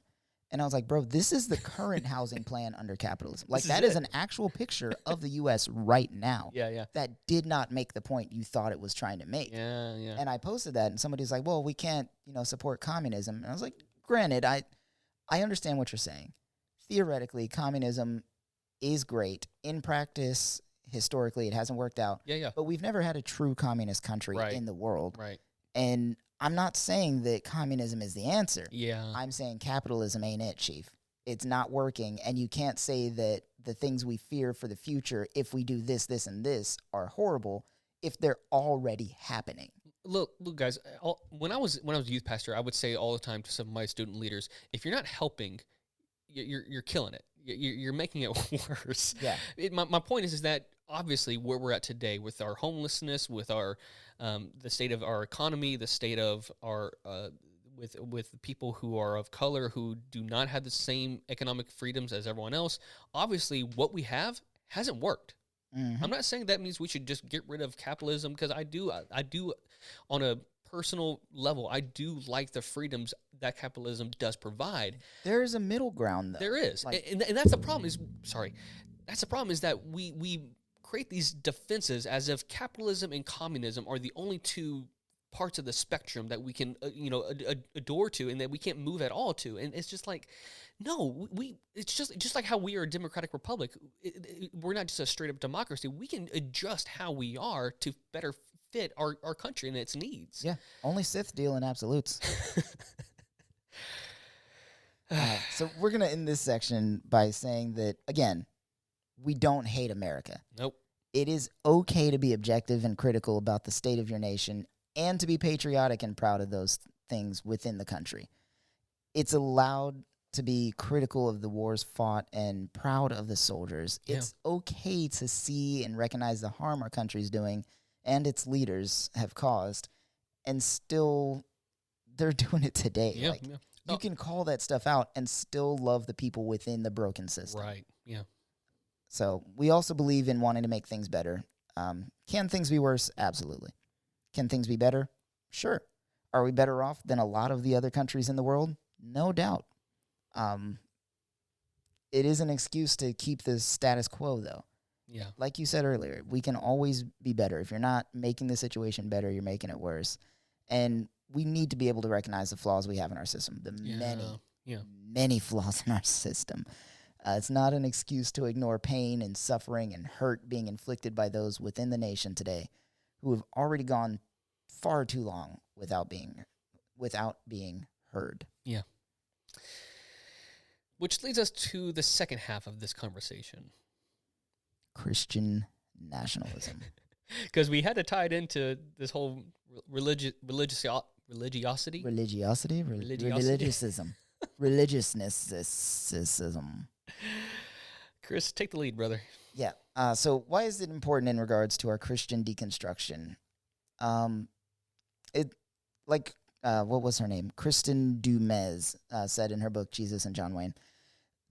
And I was like, bro, this is the current housing plan under capitalism. Like, that is an actual picture of the U.S. right now. Yeah. That did not make the point you thought it was trying to make. Yeah. And I posted that, and somebody's like, well, we can't, support communism. And I was like, granted, I understand what you're saying. Theoretically, communism is great. In practice, historically, it hasn't worked out. Yeah. But we've never had a true communist country in the world. Right. And I'm not saying that communism is the answer. Yeah. I'm saying capitalism ain't it, Chief. It's not working, and you can't say that the things we fear for the future, if we do this, this, and this, are horrible if they're already happening. Look, guys. When I was youth pastor, I would say all the time to some of my student leaders, if you're not helping, you're killing it. You're making it worse. Yeah. My point is that obviously where we're at today with our homelessness, with our the state of our economy, the state of our with people who are of color who do not have the same economic freedoms as everyone else. Obviously, what we have hasn't worked. Mm-hmm. I'm not saying that means we should just get rid of capitalism, because I do on a personal level, I do like the freedoms that capitalism does provide. There's a middle ground, though. There is, and that's the problem. That's the problem is that we create these defenses as if capitalism and communism are the only two parts of the spectrum that we can, adore to, and that we can't move at all to. And it's just like, no, it's just like how we are a democratic republic. We're not just a straight up democracy. We can adjust how we are to better fit our country and its needs. Yeah, only Sith deal in absolutes. So we're going to end this section by saying that, again, we don't hate America. Nope. It is okay to be objective and critical about the state of your nation and to be patriotic and proud of those things within the country. It's allowed to be critical of the wars fought and proud of the soldiers. Yeah. It's okay to see and recognize the harm our country's doing and its leaders have caused, and still they're doing it today. Yeah, You can call that stuff out and still love the people within the broken system. Right, yeah. So we also believe in wanting to make things better. Can things be worse? Absolutely. Can things be better? Sure. Are we better off than a lot of the other countries in the world? No doubt. It is an excuse to keep the status quo, though. Yeah. Like you said earlier, we can always be better. If you're not making the situation better, you're making it worse. And we need to be able to recognize the flaws we have in our system, many flaws in our system. It's not an excuse to ignore pain and suffering and hurt being inflicted by those within the nation today who have already gone far too long without being heard. Yeah. Which leads us to the second half of this conversation. Christian nationalism. Because we had to tie it into this whole religiosity. Religiousism. Religiousnessism. Chris, take the lead, brother. Yeah. So why is it important in regards to our Christian deconstruction? What was her name? Kristen Dumez said in her book, Jesus and John Wayne,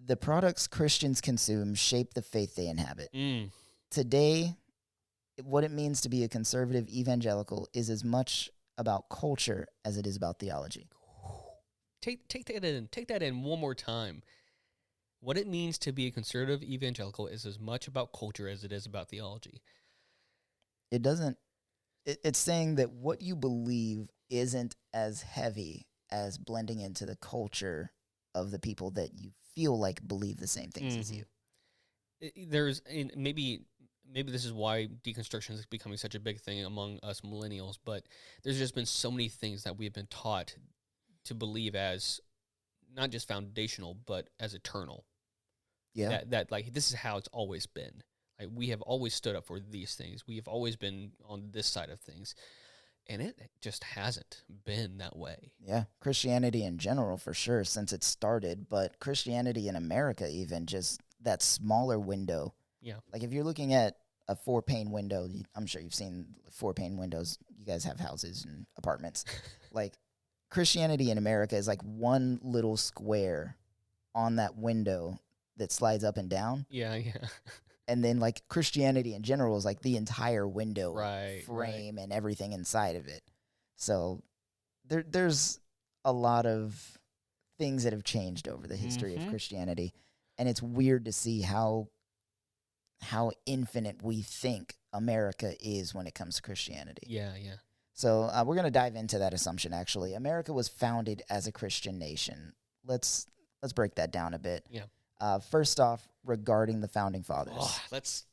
the products Christians consume shape the faith they inhabit. Today, what it means to be a conservative evangelical is as much about culture as it is about theology. Take that in one more time. What it means to be a conservative evangelical is as much about culture as it is about theology. It's saying that what you believe isn't as heavy as blending into the culture of the people that you feel like believe the same things as you. Maybe this is why deconstruction is becoming such a big thing among us millennials, but there's just been so many things that we've been taught to believe as not just foundational, but as eternal. Yeah. That like, this is how it's always been. Like, we have always stood up for these things. We have always been on this side of things. And it just hasn't been that way. Yeah. Christianity in general, for sure, since it started. But Christianity in America, even just that smaller window. Yeah. Like, if you're looking at a 4-pane window, I'm sure you've seen 4-pane windows. You guys have houses and apartments. Like, Christianity in America is like one little square on that window that slides up and down. Yeah. And then, like, Christianity in general is like the entire window frame right. and everything inside of it. So there's a lot of things that have changed over the history of Christianity. And it's weird to see how infinite we think America is when it comes to Christianity. Yeah. So we're going to dive into that assumption, actually. America was founded as a Christian nation. Let's break that down a bit. Yeah. First off, regarding the founding fathers. Let's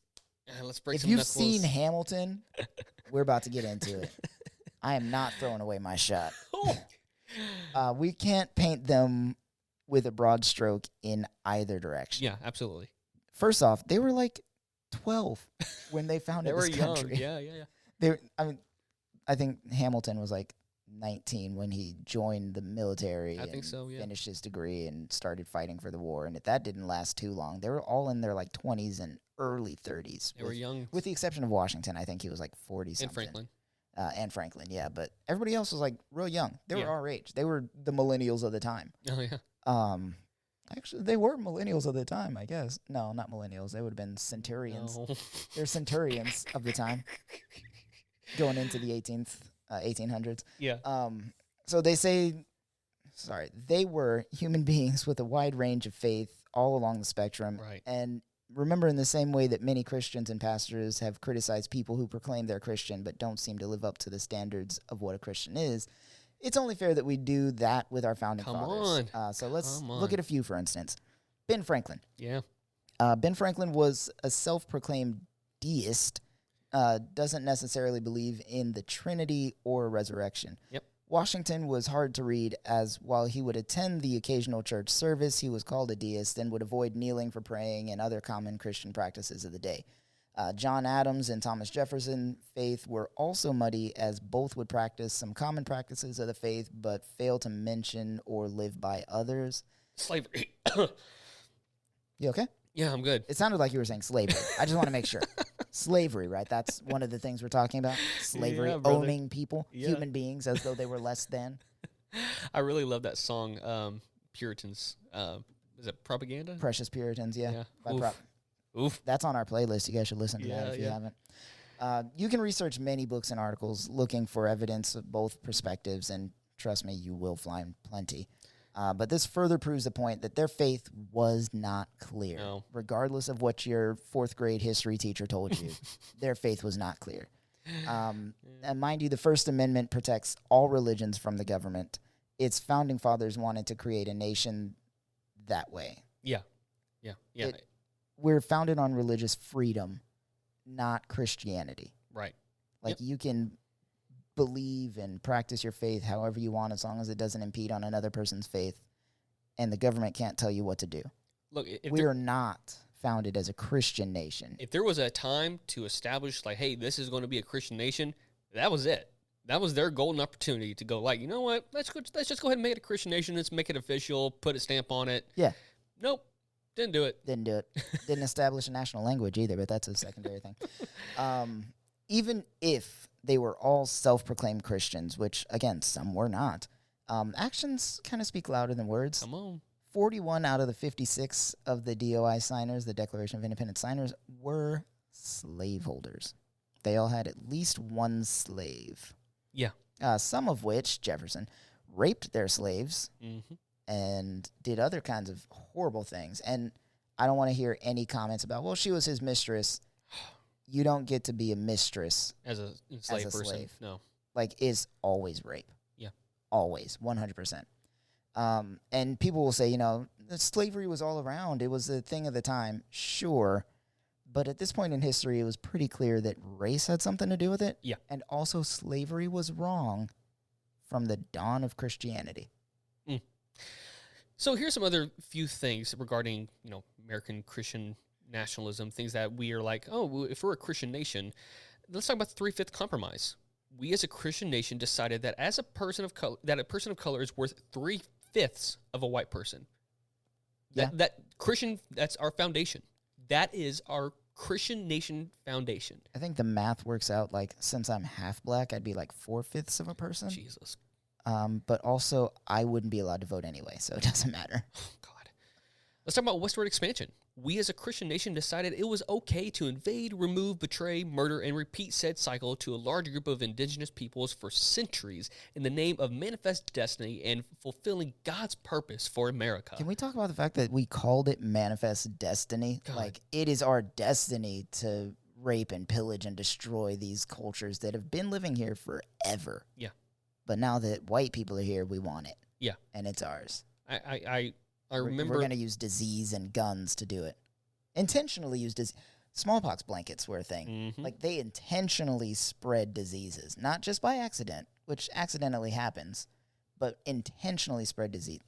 break if some you've knuckles. seen Hamilton, we're about to get into it. I am not throwing away my shot. We can't paint them with a broad stroke in either direction. Yeah, absolutely. First off, they were like 12 when they founded this country. Young. Yeah. I think Hamilton was like 19 when he joined the military. I think so, yeah. Finished his degree and started fighting for the war. And that didn't last too long. They were all in their like 20s and early 30s. They were young. With the exception of Washington, I think he was like 40-something. And Franklin, yeah. But everybody else was like real young. They were our age. They were the millennials of the time. Oh, yeah. Actually, they were millennials of the time, I guess. No, not millennials. They would have been centurions. No. They're centurions of the time, going into the 1800s. Yeah. So they were human beings with a wide range of faith all along the spectrum. Right. And remember, in the same way that many Christians and pastors have criticized people who proclaim they're Christian but don't seem to live up to the standards of what a Christian is, it's only fair that we do that with our founding fathers. So let's look at a few, for instance. Ben Franklin. Yeah. Ben Franklin was a self-proclaimed deist, doesn't necessarily believe in the Trinity or resurrection. Yep. Washington was hard to read, as while he would attend the occasional church service, he was called a deist and would avoid kneeling for praying and other common Christian practices of the day. John Adams and Thomas Jefferson faith were also muddy, as both would practice some common practices of the faith but fail to mention or live by others. Slavery. You okay? Yeah, I'm good. It sounded like you were saying slavery. I just want to make sure. Slavery, right? That's one of the things we're talking about. Slavery, owning people, human beings, as though they were less than. I really love that song, Puritans. Is it Propaganda? Precious Puritans, yeah. Oof. That's on our playlist. You guys should listen to that if you haven't. You can research many books and articles looking for evidence of both perspectives, and trust me, you will find plenty. But this further proves the point that their faith was not clear. No. Regardless of what your fourth grade history teacher told you, their faith was not clear. And mind you, the First Amendment protects all religions from the government. Its founding fathers wanted to create a nation that way. Yeah. We're founded on religious freedom, not Christianity. Right. Like, you can believe and practice your faith however you want, as long as it doesn't impede on another person's faith, and the government can't tell you what to do. Look, we are not founded as a Christian nation. If there was a time to establish, like, hey, this is going to be a Christian nation, that was it. That was their golden opportunity to go, like, you know what? Let's just go ahead and make it a Christian nation. Let's make it official. Put a stamp on it. Yeah. Nope. Didn't do it. Didn't establish a national language either, but that's a secondary thing. Even if they were all self-proclaimed Christians, which, again, some were not, actions kind of speak louder than words. Come on. 41 out of the 56 of the DOI signers, the Declaration of Independence signers, were slaveholders. They all had at least one slave. Yeah. Some of which, Jefferson, raped their slaves and did other kinds of horrible things. And I don't want to hear any comments about, well, she was his mistress. You don't get to be a mistress as a enslaved person. Slave. No. Like, it's always rape. Yeah. Always, 100%. And people will say, you know, slavery was all around. It was a thing of the time. Sure. But at this point in history, it was pretty clear that race had something to do with it. Yeah. And also slavery was wrong from the dawn of Christianity. So here's some other few things regarding, you know, American Christian nationalism, things that we are like, oh, if we're a Christian nation, let's talk about the 3/5 compromise. We as a Christian nation decided that as a person of color, that a person of color is worth 3/5 of a white person. That Christian, that's our foundation. That is our Christian nation foundation. I think the math works out, like, since I'm half black, I'd be like 4/5 of a person. Jesus. But also, I wouldn't be allowed to vote anyway, so it doesn't matter. Oh, God. Let's talk about westward expansion. We as a Christian nation decided it was okay to invade, remove, betray, murder, and repeat said cycle to a large group of indigenous peoples for centuries in the name of manifest destiny and fulfilling God's purpose for America. Can we talk about the fact that we called it manifest destiny? God. Like, it is our destiny to rape and pillage and destroy these cultures that have been living here forever. Yeah. But now that white people are here, we want it. Yeah. And it's ours. I remember... We're going to use disease and guns to do it. Intentionally use disease. Smallpox blankets were a thing. Like, they intentionally spread diseases, not just by accident, which accidentally happens, but intentionally spread disease.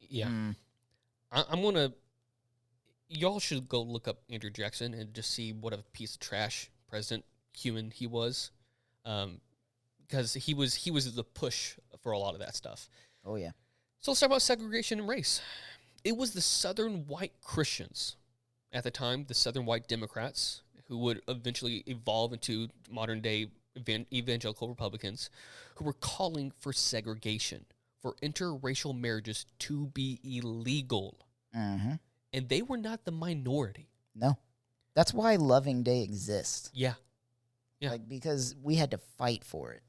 Yeah. I'm going to... Y'all should go look up Andrew Jackson and just see what a piece of trash president human he was. Because he was the push for a lot of that stuff. Oh, yeah. So let's talk about segregation and race. It was the Southern white Christians at the time, the Southern white Democrats, who would eventually evolve into modern-day evangelical Republicans, who were calling for segregation, for interracial marriages to be illegal. Mm-hmm. And they were not the minority. No. That's why Loving Day exists. Yeah. Like, because we had to fight for it.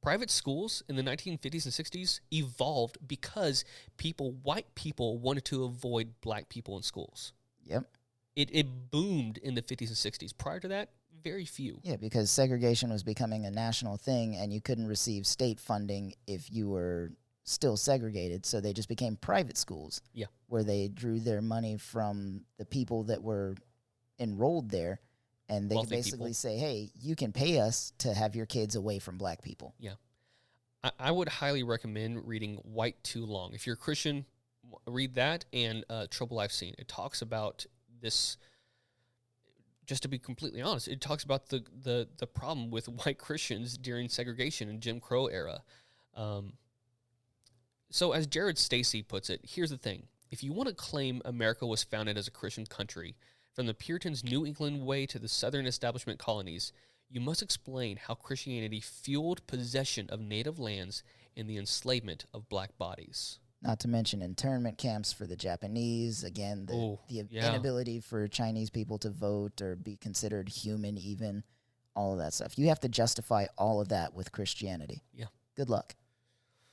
Private schools in the 1950s and 60s evolved because white people, wanted to avoid black people in schools. Yep. It boomed in the 50s and 60s. Prior to that, very few. Yeah, because segregation was becoming a national thing, and you couldn't receive state funding if you were still segregated, so they just became private schools. Yeah. Where they drew their money from the people that were enrolled there, and they could Wealthy basically people. say, hey, you can pay us to have your kids away from black people. Yeah. I would highly recommend reading White Too Long. If you're a Christian, read that and Trouble I've Seen. It talks about this, just to be completely honest, it talks about the problem with white Christians during segregation and Jim Crow era. So as Jared Stacy puts it, here's the thing. If you want to claim America was founded as a Christian country, from the Puritans' New England way to the Southern establishment colonies, you must explain how Christianity fueled possession of native lands and the enslavement of black bodies. Not to mention internment camps for the Japanese. Again, the inability for Chinese people to vote or be considered human even. All of that stuff. You have to justify all of that with Christianity. Yeah. Good luck.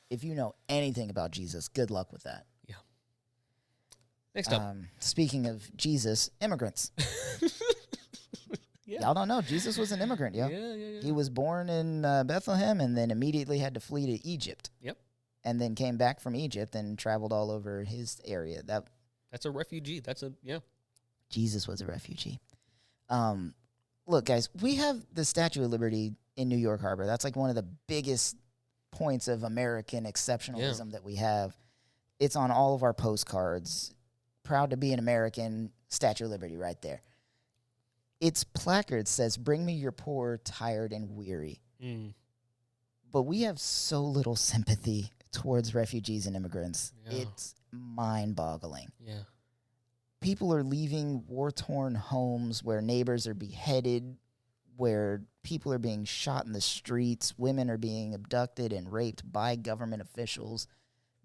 If you know anything about Jesus, good luck with that. Yeah. Next up. Speaking of Jesus, immigrants. Yeah. Y'all don't know. Jesus was an immigrant, yo. Yeah. He was born in Bethlehem and then immediately had to flee to Egypt. Yep. And then came back from Egypt and traveled all over his area. That's a refugee. Jesus was a refugee. Look, guys, we have the Statue of Liberty in New York Harbor. That's like one of the biggest points of American exceptionalism that we have. It's on all of our postcards. Proud to be an American, Statue of Liberty right there. Its placard says, "Bring me your poor, tired, and weary." But we have so little sympathy towards refugees and immigrants. Yeah. It's mind-boggling. Yeah. People are leaving war-torn homes where neighbors are beheaded, where people are being shot in the streets, women are being abducted and raped by government officials.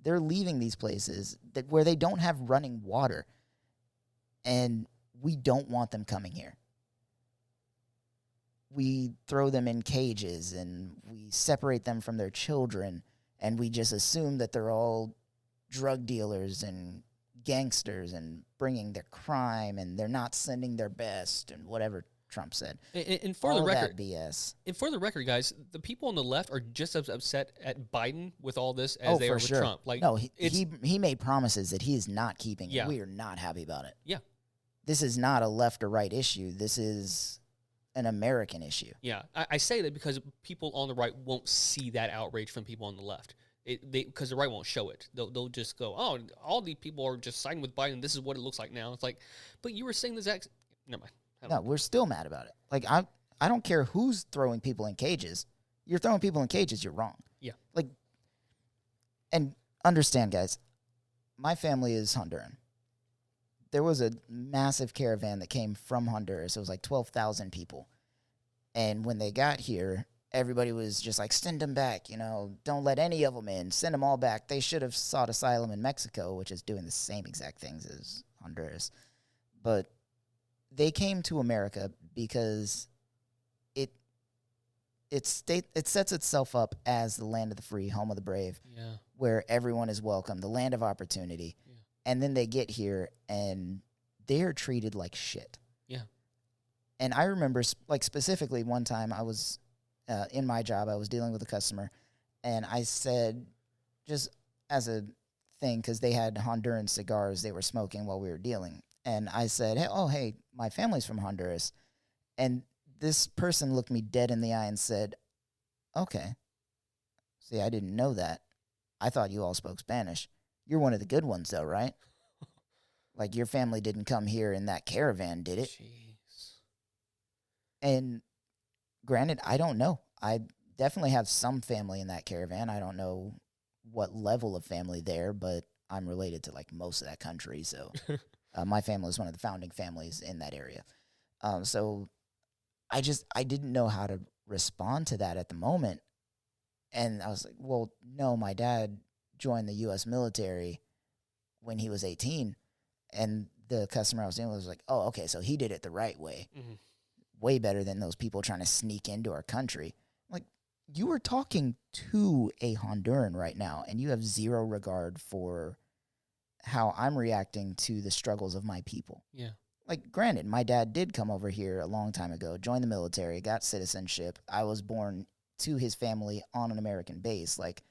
They're leaving these places where they don't have running water, and we don't want them coming here. We throw them in cages, and we separate them from their children, and we just assume that they're all drug dealers and gangsters and bringing their crime, and they're not sending their best, and whatever Trump said. And for all the record, that BS. And for the record, guys, the people on the left are just as upset at Biden with all this as they are with Trump. Like, no, he made promises that he is not keeping. Yeah. And we are not happy about it. Yeah. This is not a left or right issue. This is an American issue. Yeah, I say that because people on the right won't see that outrage from people on the left. Because the right won't show it. They'll just go, oh, all these people are just siding with Biden. This is what it looks like now. It's like, but you were saying this never mind. No, we're still mad about it. Like, I don't care who's throwing people in cages. You're throwing people in cages, you're wrong. Yeah. Like, and understand, guys, my family is Honduran. There was a massive caravan that came from Honduras. It was like 12,000 people. And when they got here, everybody was just like, send them back, don't let any of them in. Send them all back. They should have sought asylum in Mexico, which is doing the same exact things as Honduras. But they came to America because it sets itself up as the land of the free, home of the brave, where everyone is welcome, the land of opportunity. Yeah. And then they get here and they're treated like shit. Yeah. And I remember, like, specifically one time I was in my job, I was dealing with a customer, and I said, just as a thing, because they had Honduran cigars they were smoking while we were dealing. And I said, hey, my family's from Honduras. And this person looked me dead in the eye and said, okay. See, I didn't know that. I thought you all spoke Spanish. You're one of the good ones, though, right? Like, your family didn't come here in that caravan, did it? Jeez. And granted, I don't know. I definitely have some family in that caravan. I don't know what level of family there, but I'm related to, like, most of that country, so... my family was one of the founding families in that area. So I didn't know how to respond to that at the moment. And I was like, well, no, my dad joined the U.S. military when he was 18. And the customer I was dealing with was like, oh, okay, so he did it the right way. Mm-hmm. Way better than those people trying to sneak into our country. Like, you are talking to a Honduran right now, and you have zero regard for how I'm reacting to the struggles of my people. Yeah. Like, granted, my dad did come over here a long time ago, joined the military, got citizenship. I was born to his family on an American base. Like,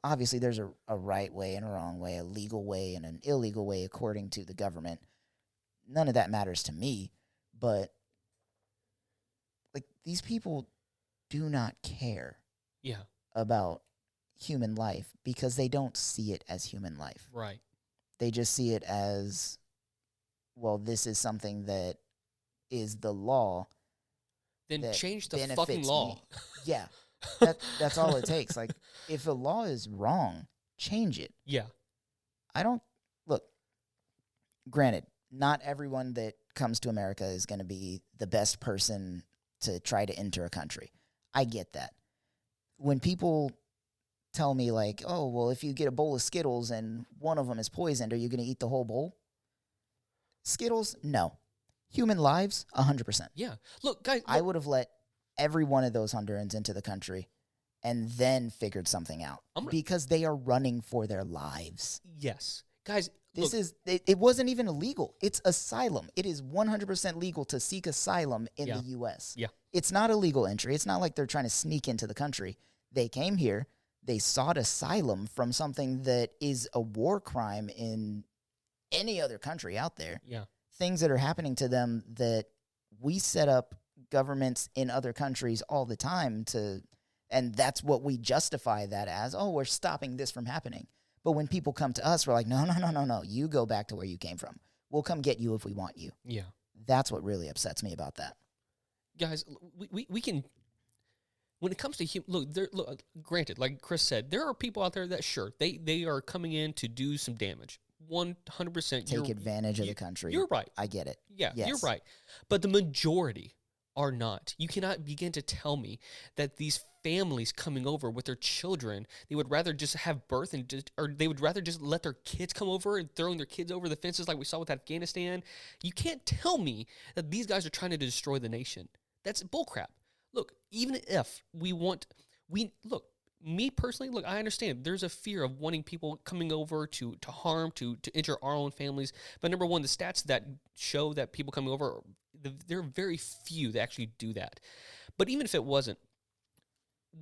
obviously there's a right way and a wrong way, a legal way and an illegal way according to the government. None of that matters to me, but like, these people do not care Yeah. about human life because they don't see it as human life. Right. They just see it as, well, this is something that is the law. Then That change the fucking benefits law. me. Yeah. That's all it takes. Like, if a law is wrong, change it. Yeah. I don't look, granted, not everyone that comes to America is going to be the best person to try to enter a country. I get that. When people tell me, like, oh, well, if you get a bowl of Skittles and one of them is poisoned, are you going to eat the whole bowl? Skittles, no. Human lives, 100%. Yeah. Look, guys. I would have let every one of those Hondurans into the country and then figured something out because they are running for their lives. Yes. Guys, it wasn't even illegal. It's asylum. It is 100% legal to seek asylum in the U.S. Yeah. It's not illegal entry. It's not like they're trying to sneak into the country. They came here. They sought asylum from something that is a war crime in any other country out there. Yeah. Things that are happening to them that we set up governments in other countries all the time to, and that's what we justify that as. Oh, we're stopping this from happening. But when people come to us, we're like, no. You go back to where you came from. We'll come get you if we want you. Yeah. That's what really upsets me about that. Guys, we can, when it comes to look, granted, like Chris said, there are people out there that sure they are coming in to do some damage. 100%. Take advantage of the country. You're right. I get it. Yeah, yes. You're right. But the majority are not. You cannot begin to tell me that these families coming over with their children, they would rather just have birth or they would rather just let their kids come over and throwing their kids over the fences like we saw with Afghanistan. You can't tell me that these guys are trying to destroy the nation. That's bullcrap. Look, even if me personally, look, I understand there's a fear of wanting people coming over to harm, to injure our own families. But number one, the stats that show that people coming over, there are very few that actually do that. But even if it wasn't,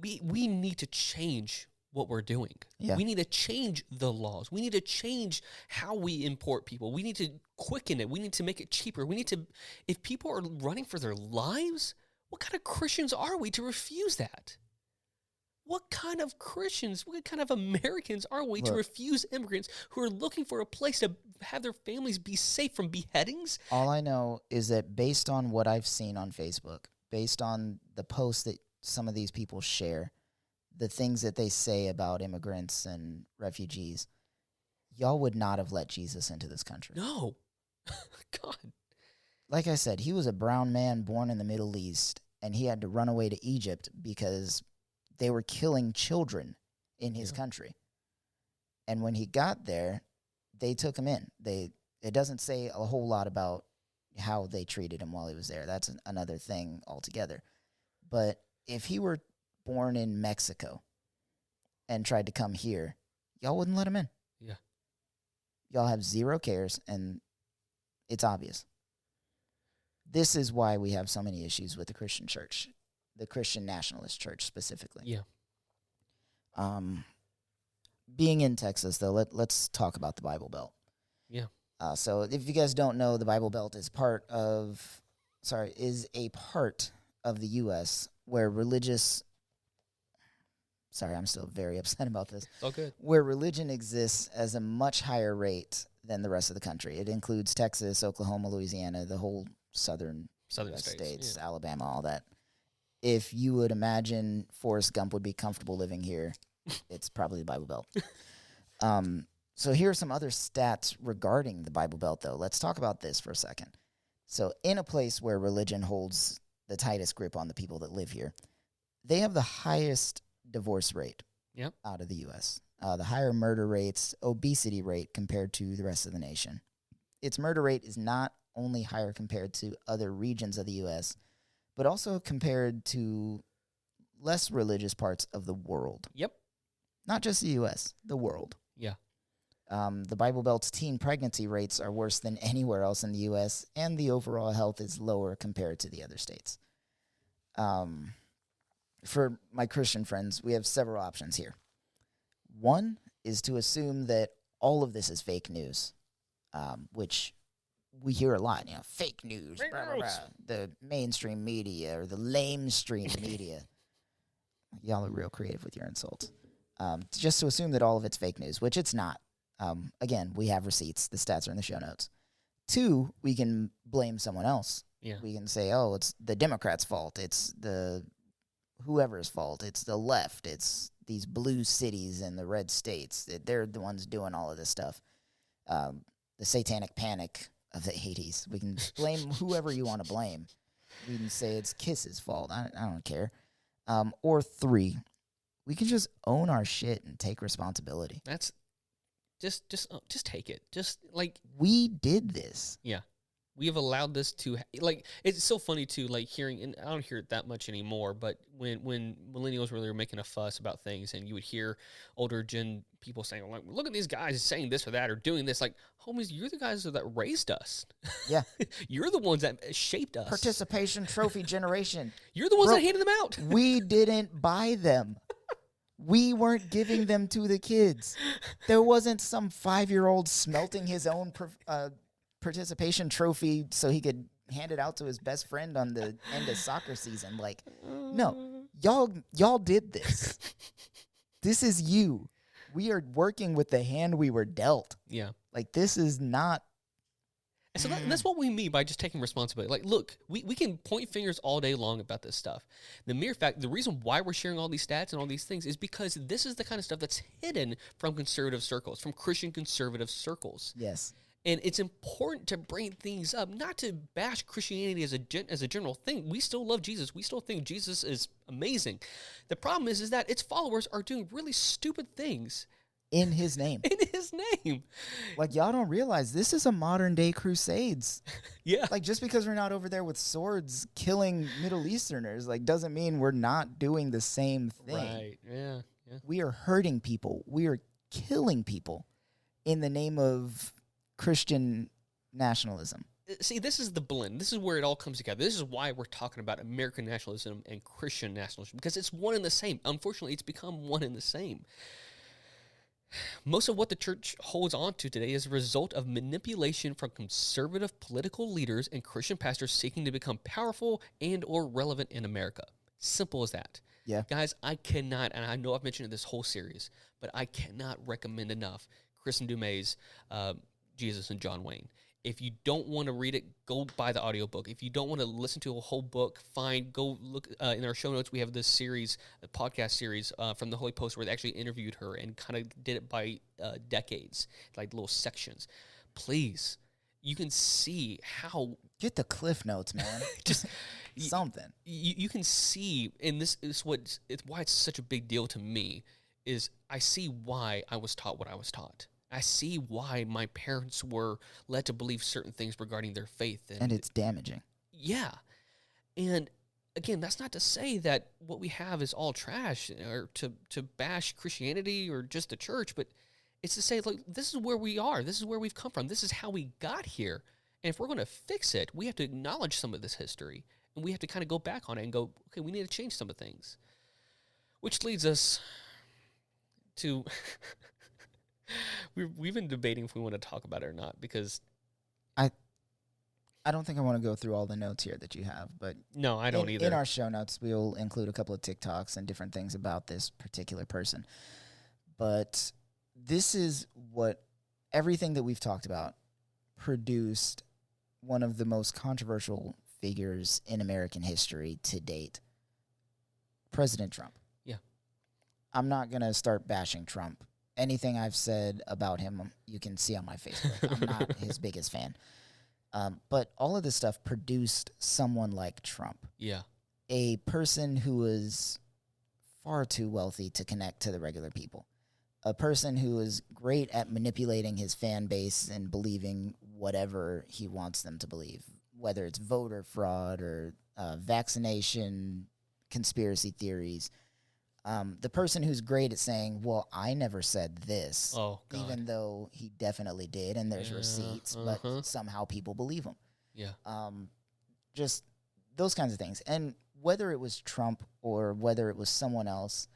we need to change what we're doing. Yeah. We need to change the laws. We need to change how we import people. We need to quicken it. We need to make it cheaper. We need to, if people are running for their lives, what kind of Christians are we to refuse that? What kind of Christians, what kind of Americans are we to refuse immigrants who are looking for a place to have their families be safe from beheadings? All I know is that based on what I've seen on Facebook, based on the posts that some of these people share, the things that they say about immigrants and refugees, y'all would not have let Jesus into this country. No. God. Like I said, he was a brown man born in the Middle East, and he had to run away to Egypt because they were killing children in his country. And when he got there, they took him in. It doesn't say a whole lot about how they treated him while he was there. That's another thing altogether. But if he were born in Mexico and tried to come here, y'all wouldn't let him in. Yeah. Y'all have zero cares, and it's obvious. This is why we have so many issues with the Christian church. The Christian Nationalist Church specifically. Yeah. Being in Texas, though, let's talk about the Bible Belt. Yeah. So if you guys don't know, the Bible Belt is a part of the U.S. where religious. Sorry, I'm still very upset about this. It's all good. Where religion exists as a much higher rate than the rest of the country. It includes Texas, Oklahoma, Louisiana, the whole southern states, yeah. Alabama, all that. If you would imagine Forrest Gump would be comfortable living here, it's probably the Bible Belt. So here are some other stats regarding the Bible Belt, though. Let's talk about this for a second. So in a place where religion holds the tightest grip on the people that live here, they have the highest divorce rate out of the U.S., the higher murder rates, obesity rate compared to the rest of the nation. Its murder rate is not only higher compared to other regions of the U.S., but also compared to less religious parts of the world. Yep. Not just the U.S., the world. Yeah. The Bible Belt's teen pregnancy rates are worse than anywhere else in the U.S., and the overall health is lower compared to the other states. For my Christian friends, we have several options here. One is to assume that all of this is fake news, which we hear a lot. Fake news, blah, blah, blah. The mainstream media or the lamestream media. Y'all are real creative with your insults. Just to assume that all of it's fake news, which it's not. Again, we have receipts. The stats are in the show notes. Two, we can blame someone else. Yeah. We can say, oh, it's the Democrats' fault. It's the whoever's fault. It's the left. It's these blue cities and the red states. They're the ones doing all of this stuff. The satanic panic of the 80s. We can blame whoever you want to blame. We can say it's Kiss's fault. I don't care. Or three, we can just own our shit and take responsibility. That's just take it. Just like we did this. Yeah. We have allowed this to it's so funny too, like hearing, and I don't hear it that much anymore, but when millennials really were making a fuss about things, and you would hear older gen people saying, like, look at these guys saying this or that or doing this, like, homies, you're the guys that raised us. Yeah. You're the ones that shaped us. Participation trophy generation. You're the ones that handed them out. We didn't buy them. We weren't giving them to the kids. There wasn't some 5-year-old smelting his own participation trophy so he could hand it out to his best friend on the end of soccer season. Like, no, y'all did this. This is you. We are working with the hand we were dealt. Yeah. Like, this is not. And so that's what we mean by just taking responsibility. Like, look, we can point fingers all day long about this stuff. The mere fact, the reason why we're sharing all these stats and all these things is because this is the kind of stuff that's hidden from conservative circles, from Christian conservative circles. Yes. And it's important to bring things up, not to bash Christianity as a general thing. We still love Jesus. We still think Jesus is amazing. The problem is that its followers are doing really stupid things. In his name. In his name. Like, y'all don't realize this is a modern day crusades. Yeah. Like, just because we're not over there with swords killing Middle Easterners, like, doesn't mean we're not doing the same thing. Right. Yeah. Yeah. We are hurting people. We are killing people in the name of Christian nationalism. See, this is the blend. This is where it all comes together. This is why we're talking about American nationalism and Christian nationalism, because it's one and the same. Unfortunately, it's become one and the same. Most of what the church holds on to today is a result of manipulation from conservative political leaders and Christian pastors seeking to become powerful and or relevant in America. Simple as that. Yeah. Guys, I cannot, and I know I've mentioned it this whole series, but I cannot recommend enough Kristen Dumais' Jesus and John Wayne. If you don't want to read it, go buy the audiobook. If you don't want to listen to a whole book, fine. Go look in our show notes. We have this series, a podcast series from the Holy Post where they actually interviewed her and kind of did it by decades, like little sections. Please, you can see how... Get the Cliff Notes, man. Just something. You can see, and this is why it's such a big deal to me, is I see why I was taught what I was taught. I see why my parents were led to believe certain things regarding their faith. And it's damaging. Yeah. And again, that's not to say that what we have is all trash or to bash Christianity or just the church, but it's to say, like, this is where we are. This is where we've come from. This is how we got here. And if we're going to fix it, we have to acknowledge some of this history. And we have to kind of go back on it and go, okay, we need to change some of things. Which leads us to... We've been debating if we want to talk about it or not, because I don't think I want to go through all the notes here that you have, but no, I don't either. In our show notes, we'll include a couple of TikToks and different things about this particular person. But this is what everything that we've talked about produced one of the most controversial figures in American history to date, President Trump. Yeah. I'm not going to start bashing Trump. Anything I've said about him, you can see on my Facebook. I'm not his biggest fan. But all of this stuff produced someone like Trump. Yeah. A person who was far too wealthy to connect to the regular people. A person who is great at manipulating his fan base and believing whatever he wants them to believe, whether it's voter fraud or vaccination conspiracy theories. The person who's great at saying, well, I never said this, Oh, God. even though he definitely did, and there's receipts, but somehow people believe him. Yeah. Just those kinds of things. And whether it was Trump or whether it was someone else,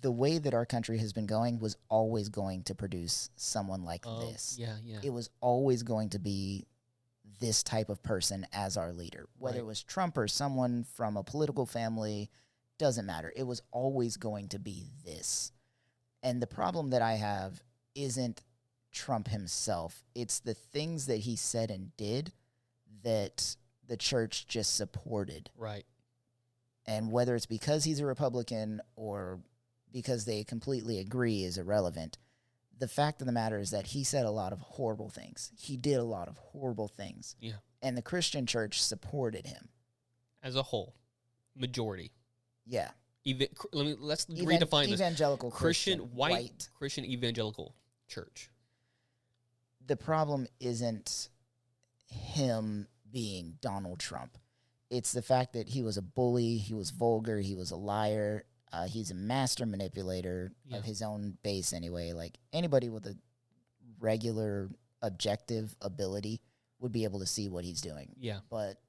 the way that our country has been going was always going to produce someone like this. Yeah, yeah. It was always going to be this type of person as our leader. Whether it was Trump or someone from a political family, doesn't matter. It was always going to be this. And the problem that I have isn't Trump himself. It's the things that he said and did that the church just supported. Right. And whether it's because he's a Republican or because they completely agree is irrelevant. The fact of the matter is that he said a lot of horrible things. He did a lot of horrible things. Yeah. And the Christian church supported him. As a whole. Majority. Yeah. Let's redefine this. Evangelical Christian, white Christian evangelical church. The problem isn't him being Donald Trump. It's the fact that he was a bully, he was vulgar, he was a liar, he's a master manipulator of his own base anyway. Like, anybody with a regular objective ability would be able to see what he's doing. Yeah. But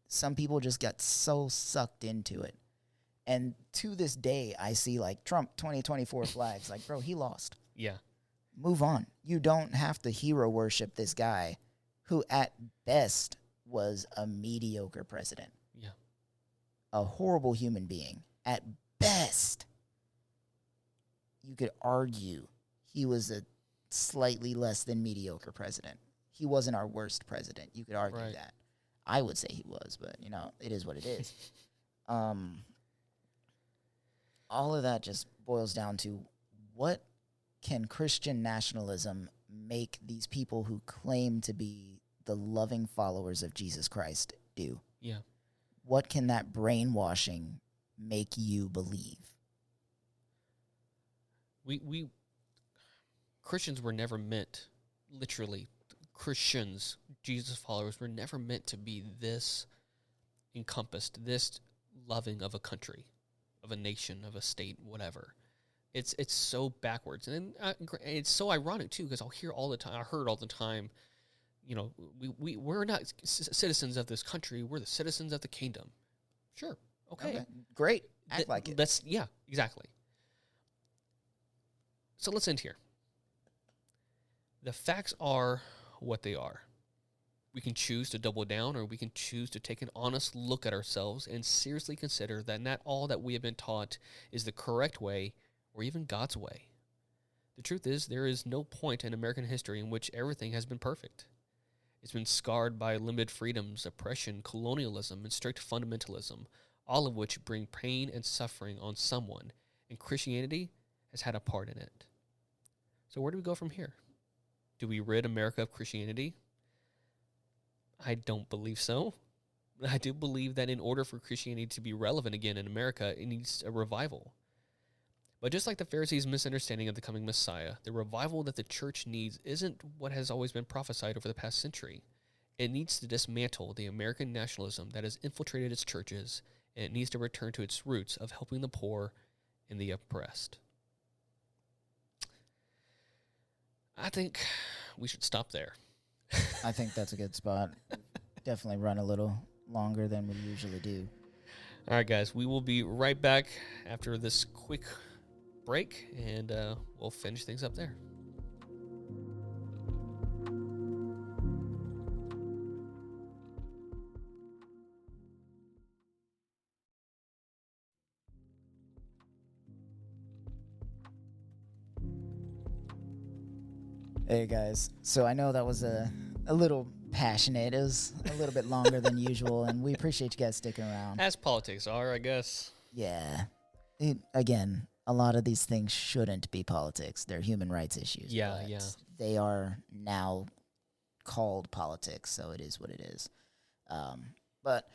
some people just got so sucked into it. And to this day, I see, like, Trump 2024 flags. Like, bro, he lost. Yeah. Move on. You don't have to hero worship this guy who at best was a mediocre president. Yeah. A horrible human being. At best, you could argue he was a slightly less than mediocre president. He wasn't our worst president. You could argue that. I would say he was, but, you know, it is what it is. All of that just boils down to, what can Christian nationalism make these people who claim to be the loving followers of Jesus Christ do? Yeah. What can that brainwashing make you believe? We Christians were never meant, literally, Christians, Jesus followers, were never meant to be this encompassed, this loving of a country, of a nation, of a state, whatever. It's so backwards, and it's so ironic too, because I'll hear all the time. I heard all the time, you know, we're not citizens of this country. We're the citizens of the kingdom. Sure, okay. Great, act like it. That's exactly. So let's end here. The facts are what they are. We can choose to double down, or we can choose to take an honest look at ourselves and seriously consider that not all that we have been taught is the correct way, or even God's way. The truth is, there is no point in American history in which everything has been perfect. It's been scarred by limited freedoms, oppression, colonialism, and strict fundamentalism, all of which bring pain and suffering on someone, and Christianity has had a part in it. So where do we go from here? Do we rid America of Christianity? I don't believe so. I do believe that in order for Christianity to be relevant again in America, it needs a revival. But just like the Pharisees' misunderstanding of the coming Messiah, the revival that the church needs isn't what has always been prophesied over the past century. It needs to dismantle the American nationalism that has infiltrated its churches, and it needs to return to its roots of helping the poor and the oppressed. I think we should stop there. I think that's a good spot. Definitely run a little longer than we usually do. All right, guys, we will be right back after this quick break, and we'll finish things up there. Hey, guys. So I know that was a little passionate. It was a little bit longer than usual, and we appreciate you guys sticking around. As politics are, I guess. Yeah. Again, a lot of these things shouldn't be politics. They're human rights issues. Yeah, yeah. They are now called politics, so it is what it is. But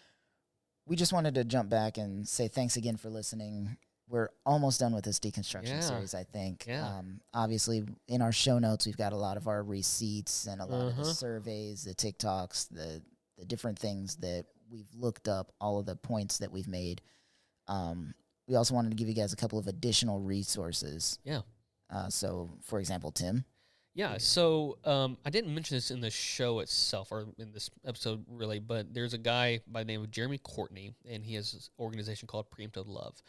we just wanted to jump back and say thanks again for listening. We're almost done with this deconstruction series, I think. Yeah. Obviously, in our show notes, we've got a lot of our receipts and a lot of the surveys, the TikToks, the different things that we've looked up, all of the points that we've made. We also wanted to give you guys a couple of additional resources. Yeah. So, for example, Tim. Yeah, so I didn't mention this in the show itself or in this episode really, but there's a guy by the name of Jeremy Courtney, and he has this organization called Preemptive Love,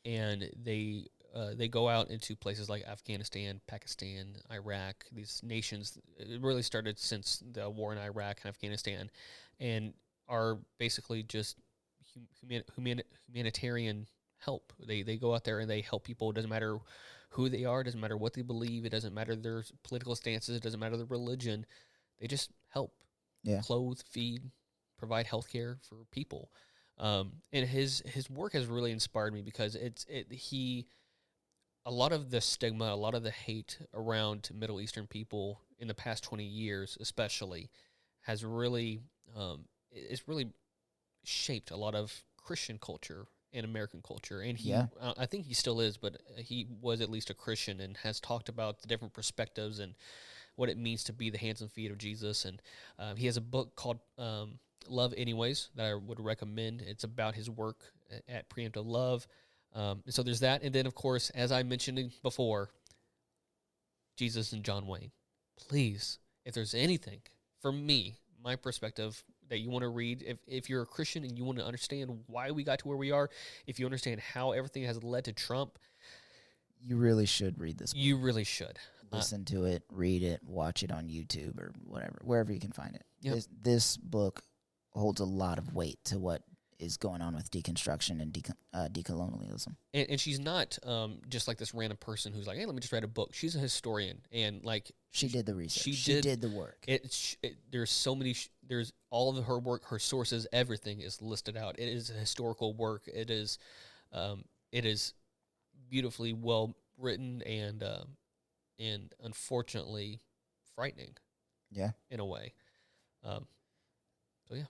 and they go out into places like Afghanistan, Pakistan, Iraq. These nations, it really started since the war in Iraq and Afghanistan, and are basically just humanitarian help. They go out there and they help people. It doesn't matter who they are, it doesn't matter what they believe, it doesn't matter their political stances, it doesn't matter their religion. They just help, Yeah. clothe, feed, provide health care for people. And his work has really inspired me because he a lot of the stigma, a lot of the hate around Middle Eastern people in the past 20 years, especially, has really it's really shaped a lot of Christian culture and American culture. And he, Yeah. I think he still is, but he was at least a Christian and has talked about the different perspectives and what it means to be the hands and feet of Jesus. And he has a book called Love Anyways that I would recommend. It's about his work at Preemptive Love. And so there's that. And then, of course, as I mentioned before, Jesus and John Wayne. Please, if there's anything from me, my perspective, that you want to read, if you're a Christian and you want to understand why we got to where we are, if you understand how everything has led to Trump, You really should read this book. you really should. Listen to it, read it, watch it on YouTube or whatever, wherever you can find it. Yep. This book holds a lot of weight to what is going on with deconstruction and decolonialism. And she's not just like this random person who's like, hey, let me just write a book. She's a historian, and like She did the research. She did the work. There's so many. There's all of her work, her sources, everything is listed out. It is a historical work. It is beautifully well written and unfortunately frightening. Yeah. In a way. So yeah.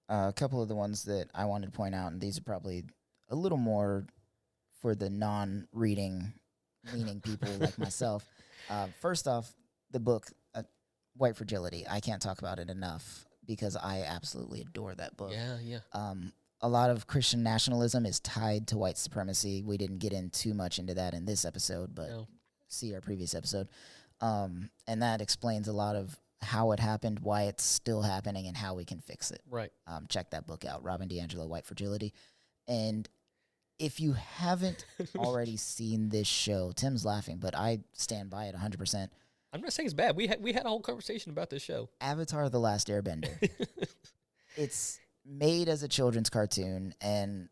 A couple of the ones that I wanted to point out, and these are probably a little more for the non-reading leaning people like myself. First off, the book, White Fragility. I can't talk about it enough because I absolutely adore that book. Yeah. A lot of Christian nationalism is tied to white supremacy. We didn't get in too much into that in this episode, but see our previous episode. And that explains a lot of how it happened, why it's still happening, and how we can fix it. Right. Check that book out, Robin DiAngelo, White Fragility. And if you haven't already seen this show, Tim's laughing, but I stand by it 100%. I'm not saying it's bad. We had a whole conversation about this show. Avatar: The Last Airbender. It's made as a children's cartoon, and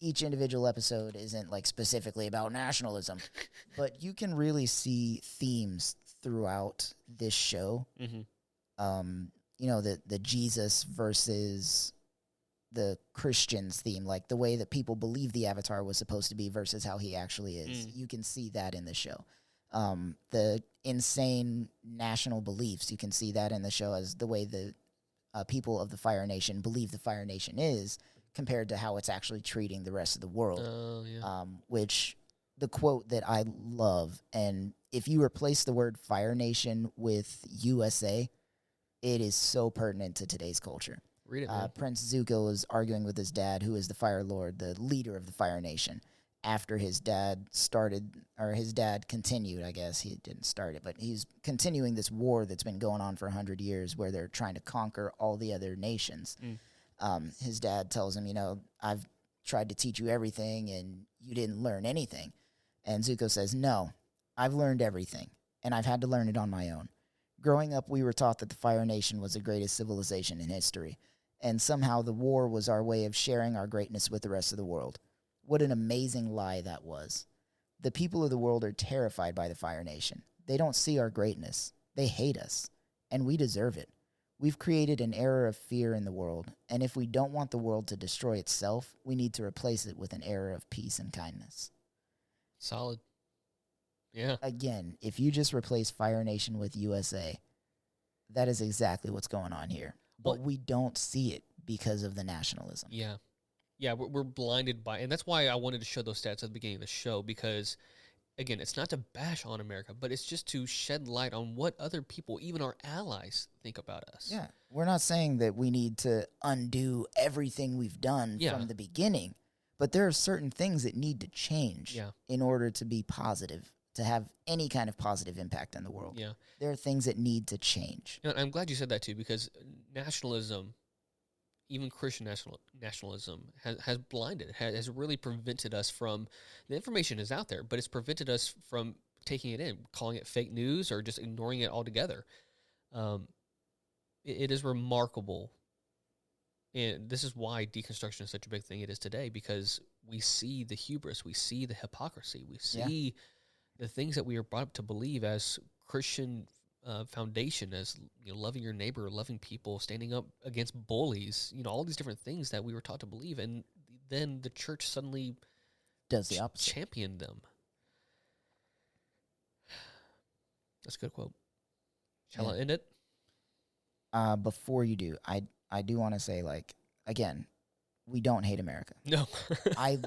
each individual episode isn't like specifically about nationalism, but you can really see themes throughout this show. Mm-hmm. You know, the Jesus versus the Christians theme, like the way that people believe the Avatar was supposed to be versus how he actually is. You can see that in the show. The insane national beliefs, you can see that in the show as the way the people of the Fire Nation believe the Fire Nation is compared to how it's actually treating the rest of the world. Which the quote that I love, and if you replace the word Fire Nation with USA, it is so pertinent to today's culture. Read it. Prince Zuko is arguing with his dad, who is the Fire Lord, the leader of the Fire Nation, after his dad continued, I guess. He didn't start it, but he's continuing this war that's been going on for 100 years where they're trying to conquer all the other nations. His dad tells him, you know, I've tried to teach you everything and you didn't learn anything. And Zuko says, no, I've learned everything, and I've had to learn it on my own. Growing up, we were taught that the Fire Nation was the greatest civilization in history, and somehow the war was our way of sharing our greatness with the rest of the world. What an amazing lie that was. The people of the world are terrified by the Fire Nation. They don't see our greatness. They hate us, and we deserve it. We've created an era of fear in the world, and if we don't want the world to destroy itself, we need to replace it with an era of peace and kindness. Solid. Yeah. Again, if you just replace Fire Nation with USA, that is exactly what's going on here. But we don't see it because of the nationalism. Yeah. Yeah, we're blinded by, and that's why I wanted to show those stats at the beginning of the show, because, again, it's not to bash on America, but it's just to shed light on what other people, even our allies, think about us. Yeah, we're not saying that we need to undo everything we've done from the beginning, But there are certain things that need to change Yeah. in order to be positive, to have any kind of positive impact in the world. Yeah. There are things that need to change. And I'm glad you said that too, because nationalism, even Christian nationalism, has blinded, has really prevented us from, the information is out there, but it's prevented us from taking it in, calling it fake news or just ignoring it altogether. It is remarkable. And this is why deconstruction is such a big thing it is today, because we see the hubris, we see the hypocrisy, we see the things that we are brought up to believe as Christian foundation, as loving your neighbor, loving people, standing up against bullies, all these different things that we were taught to believe, and then the church suddenly does the opposite, championed them. That's a good quote. Shall I end it? Before you do, I do want to say, like, again, we don't hate America. No. I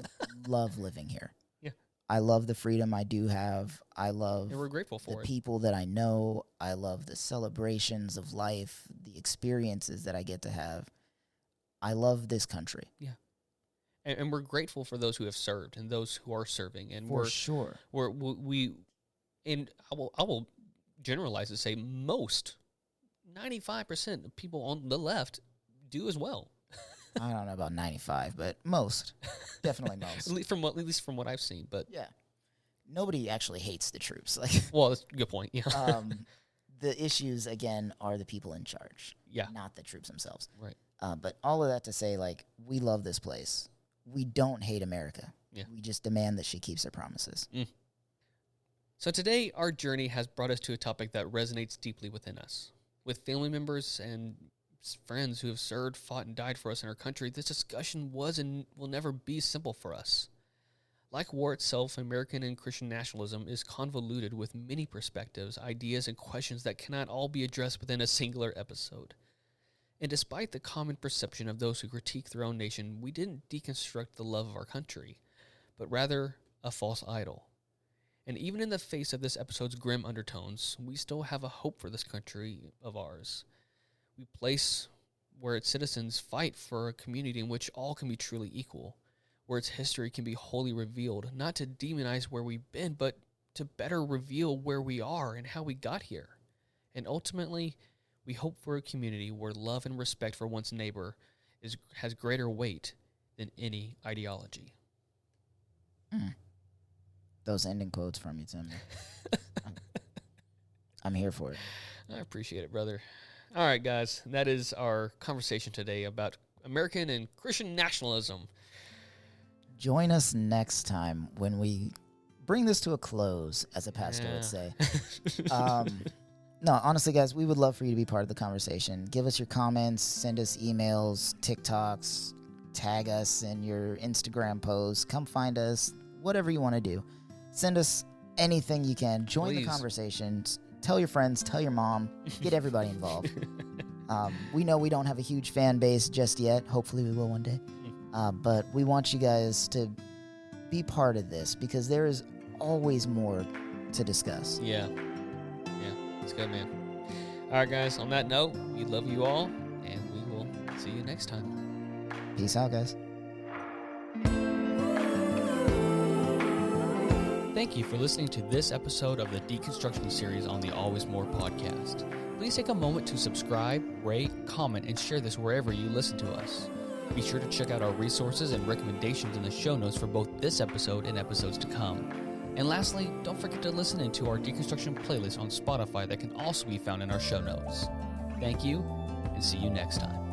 love living here. Yeah. I love the freedom I do have. I love and we're grateful for the it. people that I know. I love the celebrations of life, the experiences that I get to have. I love this country. Yeah. And we're grateful for those who have served and those who are serving. And for sure. And I will generalize to say most, 95% of people on the left do as well. I don't know about 95, but most. Definitely most. At least from what I've seen. But yeah. Nobody actually hates the troops. Well, that's a good point. Yeah. The issues, again, are the people in charge. Yeah. Not the troops themselves. Right. But all of that to say, we love this place. We don't hate America. Yeah. We just demand that she keeps her promises. So today, our journey has brought us to a topic that resonates deeply within us. With family members and friends who have served, fought, and died for us in our country, this discussion was and will never be simple for us. Like war itself, American and Christian nationalism is convoluted with many perspectives, ideas, and questions that cannot all be addressed within a singular episode. And despite the common perception of those who critique their own nation, we didn't deconstruct the love of our country, but rather a false idol. And even in the face of this episode's grim undertones, we still have a hope for this country of ours. We place where its citizens fight for a community in which all can be truly equal, where its history can be wholly revealed, not to demonize where we've been, but to better reveal where we are and how we got here. And ultimately, we hope for a community where love and respect for one's neighbor has greater weight than any ideology. Those ending quotes from you, Tim. I'm here for it. I appreciate it, brother. All right, guys. That is our conversation today about American and Christian nationalism. Join us next time when we bring this to a close, as a pastor would say. No, honestly, guys, we would love for you to be part of the conversation. Give us your comments, send us emails, TikToks, tag us in your Instagram posts, come find us, whatever you want to do. Send us anything you can. Join the conversation. Tell your friends, tell your mom, get everybody involved. We know we don't have a huge fan base just yet. Hopefully we will one day. But we want you guys to be part of this because there is always more to discuss. Yeah. It's good, man. All right, guys. On that note, we love you all, and we will see you next time. Peace out, guys. Thank you for listening to this episode of the Deconstruction series on the Always More podcast. Please take a moment to subscribe, rate, comment, and share this wherever you listen to us. Be sure to check out our resources and recommendations in the show notes for both this episode and episodes to come. And lastly, don't forget to listen into our Deconstruction playlist on Spotify that can also be found in our show notes. Thank you, and see you next time.